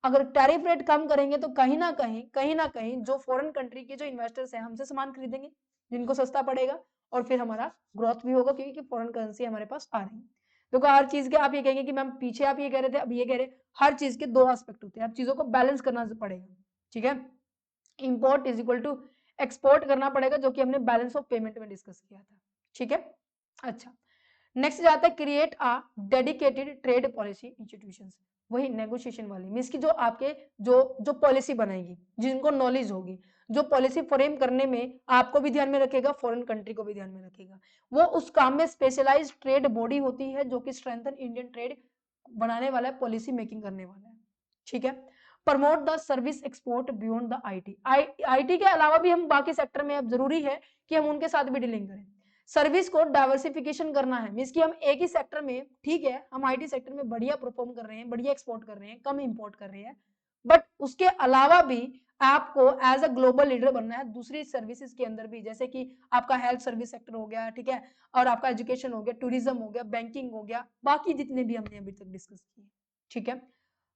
अगर टैरिफ रेट कम करेंगे तो कहीं ना कहीं जो फॉरेन कंट्री के जो इन्वेस्टर्स हैं हमसे सामान खरीदेंगे जिनको सस्ता पड़ेगा, और फिर हमारा ग्रोथ भी होगा क्योंकि फॉरेन करेंसी हमारे पास आ रही है। देखो हर चीज के आप ये कहेंगे कि मैम पीछे आप ये कह रहे थे अब ये कह रहे, हर चीज के दो एस्पेक्ट होते हैं, आप चीजों को बैलेंस करना पड़ेगा। ठीक है, import is equal to export करना पड़ेगा जो कि हमने बैलेंस ऑफ पेमेंट में डिस्कस किया था। ठीक है, अच्छा। नेक्स्ट जाता है create a dedicated trade policy institutions, वही नेगोशिएशन वाली मींस की जो आपके जो पॉलिसी बनाएगी, जिनको नॉलेज होगी, जो पॉलिसी फ्रेम करने में आपको भी ध्यान में रखेगा, फॉरेन कंट्री को भी ध्यान में रखेगा, वो उस काम में स्पेशलाइज्ड ट्रेड बॉडी होती है जो कि स्ट्रेंथन इंडियन ट्रेड बनाने वाला है, पॉलिसी मेकिंग करने वाला है। ठीक है, promote the service export beyond the IT. IT के अलावा भी हम बाकी सेक्टर में अब जरूरी है कि हम उनके साथ भी डीलिंग करें। सर्विस को डाइवर्सिफिकेशन करना है मींस कि हम एक ही सेक्टर में, ठीक है हम आईटी सेक्टर में बढ़िया परफॉर्म कर रहे हैं, बढ़िया एक्सपोर्ट कर रहे हैं, कम इंपोर्ट कर रहे हैं, बट उसके अलावा भी आपको एज अ ग्लोबल लीडर बनना है दूसरी सर्विसेज के अंदर भी, जैसे कि आपका हेल्थ सर्विस सेक्टर हो गया, ठीक है, और आपका एजुकेशन हो गया, टूरिज्म हो गया, बैंकिंग हो गया, बाकी जितने भी हमने अभी तक डिस्कस किए। ठीक है,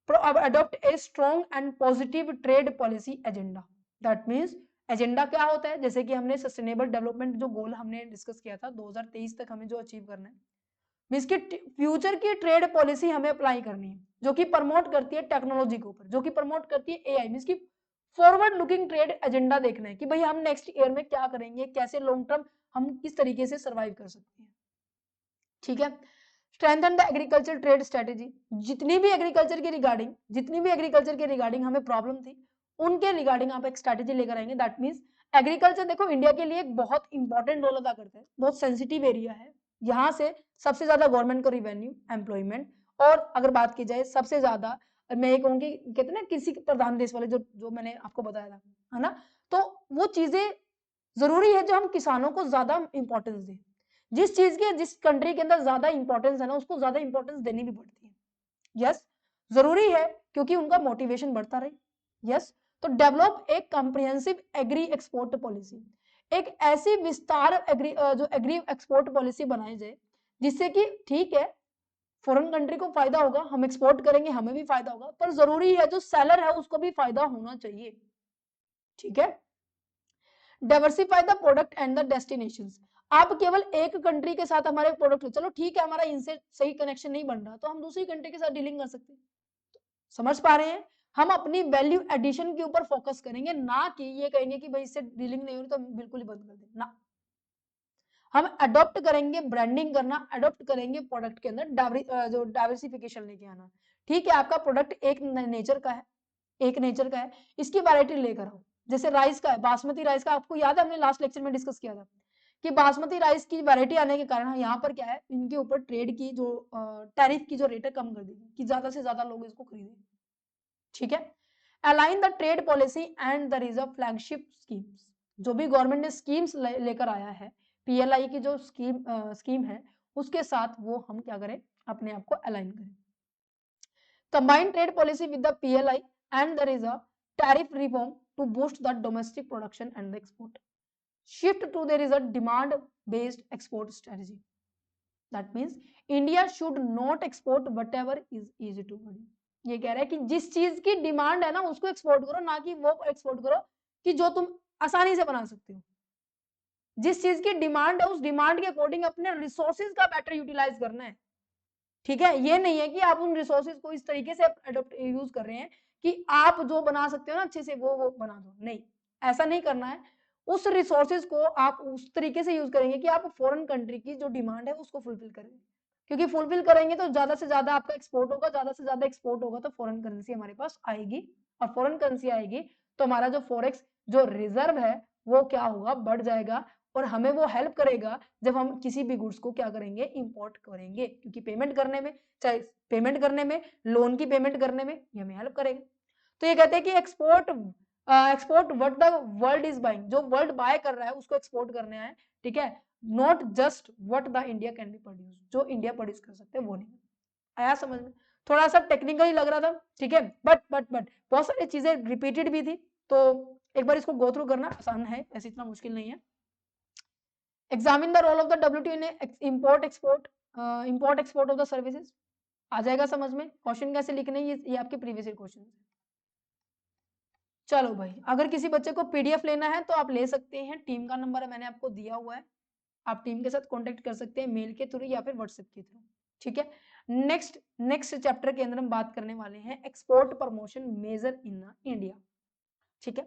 adopt a strong and positive trade policy agenda. That means agenda क्या होता है, जैसे कि हमने सस्टेनेबल डेवलपमेंट जो गोल हमने डिस्कस किया था 2023 तक हमें जो अचीव करना है, मीन्स की फ्यूचर की ट्रेड पॉलिसी हमें अप्लाई करनी है जो कि प्रमोट करती है टेक्नोलॉजी के ऊपर, जो कि प्रमोट करती है एआई, मीन्स की फॉरवर्ड लुकिंग ट्रेड एजेंडा देखना है कि भाई हम नेक्स्ट ईयर में क्या करेंगे, कैसे लॉन्ग टर्म हम किस तरीके से सर्वाइव कर सकते हैं। ठीक है, strengthen the agriculture trade strategy, जितनी भी एग्रीकल्चर के रिगार्डिंग हमें प्रॉब्लम थी उनके रिगार्डिंग आप एक स्ट्रैटेजी लेकर आएंगे। दैट मीन्स एग्रीकल्चर देखो इंडिया के लिए एक बहुत इंपॉर्टेंट रोल अदा करता है, बहुत सेंसिटिव एरिया है, यहाँ से सबसे ज्यादा गवर्नमेंट को रिवेन्यू, एम्प्लॉयमेंट, और अगर बात की जाए सबसे ज्यादा मैं ये कहूँगी, कहते हैं ना कृषि प्रधान देश वाले, जो मैंने आपको बताया था, है ना, तो वो चीजें जरूरी है जो हम किसानों को ज्यादा इंपॉर्टेंस दें। जिस चीज के जिस कंट्री के अंदर ज्यादा इंपॉर्टेंस है ना, उसको ज्यादा इंपॉर्टेंस देनी भी पड़ती है। यस, जरूरी है क्योंकि उनका मोटिवेशन बढ़ता रहे। यस, तो डेवलप एक कॉम्प्रिहेंसिव एग्री एक्सपोर्ट पॉलिसी, एक ऐसी विस्तार जो एग्री एक्सपोर्ट पॉलिसी बनाई जाए जिससे कि ठीक है फॉरेन कंट्री को फायदा होगा, हम एक्सपोर्ट करेंगे हमें भी फायदा होगा, पर जरूरी है जो सेलर है उसको भी फायदा होना चाहिए। ठीक है, diversify the product and the destinations. आप केवल एक कंट्री के साथ हमारे प्रोडक्ट, चलो ठीक है हमारा इनसे सही कनेक्शन नहीं बन रहा तो हम दूसरी कंट्री के साथ डीलिंग कर सकते हैं। समझ पा रहे हैं, हम अपनी वैल्यू एडिशन के ऊपर फोकस करेंगे, ना कि ये कहेंगे कि भाई इससे डीलिंग नहीं हो रही तो बिल्कुल ही बंद कर दें ना। हम अडॉप्ट करेंगे ब्रांडिंग करना, अडॉप्ट करेंगे प्रोडक्ट के अंदर जो डाइवर्सिफिकेशन लेके आना। ठीक है, आपका प्रोडक्ट एक नेचर का है, एक नेचर का है, इसकी वैरायटी लेकर आओ। जैसे राइस का है, बासमती राइस का, आपको याद है हमने लास्ट लेक्चर में डिस्कस किया था कि बासमती राइस की वैरायटी आने के कारण यहाँ पर क्या है, इनके ऊपर ट्रेड की जो टैरिफ की जो रेट है कम कर दी कि ज्यादा से ज्यादा लोग इसको खरीदें। ठीक है, align the trade policy and the reserve flagship schemes. जो भी गवर्नमेंट ने स्कीम्स लेकर आया है, पीएलआई की जो स्कीम है उसके साथ वो हम क्या करें, अपने आप को अलाइन करें। Combine trade policy with the PLI and the reserve tariff reform to boost the domestic production and the export. Shift to there is a demand based export strategy. That means India should not export whatever is easy to produce. ये कह रहा है कि जिस चीज की डिमांड है ना उसको एक्सपोर्ट करो, ना कि वो एक्सपोर्ट करो कि जो तुम आसानी से बना सकते हो। जिस चीज की डिमांड है उस डिमांड के अकॉर्डिंग अपने रिसोर्सेज का बेटर यूटिलाइज करना है। ठीक है, ये नहीं है कि आप उन रिसोर्सेज को इस तरीके से यूज कर रहे हैं कि आप जो बना सकते हो ना अच्छे से वो बना दो, नहीं, ऐसा नहीं करना है। उस रिसोर्सेज को आप उस तरीके से यूज करेंगे कि आप फॉरेन कंट्री की जो डिमांड है उसको फुलफिल करेंगे, क्योंकि फुलफिल करेंगे तो ज्यादा से ज्यादा आपका एक्सपोर्ट होगा, ज्यादा से ज्यादा एक्सपोर्ट होगा तो फॉरेन करेंसी हमारे पास आएगी, और फॉरेन करेंसी आएगी तो हमारा जो फॉरेक्स जो रिजर्व है वो क्या होगा, बढ़ जाएगा, और हमें वो हेल्प करेगा जब हम किसी भी गुड्स को क्या करेंगे, इंपोर्ट करेंगे, क्योंकि पेमेंट करने में, चाहे पेमेंट करने में, लोन की पेमेंट करने में ये हमें हेल्प करेगा। तो ये कहते हैं कि export what the world is buying, जो वर्ल्ड बाय कर रहा है उसको एक्सपोर्ट करने है। ठीक है, not just what the India can be produce, जो इंडिया प्रोड्यूस कर सकते हैं वो नहीं। आया समझ में? थोड़ा सा टेक्निकली लग रहा था, ठीक है, बट बहुत सारी चीजें रिपीटेड भी थी, तो एक बार इसको गो थ्रू करना आसान है, ऐसे इतना मुश्किल नहीं है। Examine the role of the WTO in import export of the services. आ जाएगा समझ में? क्वेश्चन कैसे लिखने, ये आपके प्रीवियस ईयर क्वेश्चन। चलो भाई, अगर किसी बच्चे को पीडीएफ लेना है तो आप ले सकते हैं, टीम का नंबर मैंने आपको दिया हुआ है, आप टीम के साथ कांटेक्ट कर सकते हैं मेल के थ्रू या फिर व्हाट्सएप के थ्रू। ठीक है, नेक्स्ट चैप्टर के अंदर हम बात करने वाले हैं export promotion measure in India. ठीक है,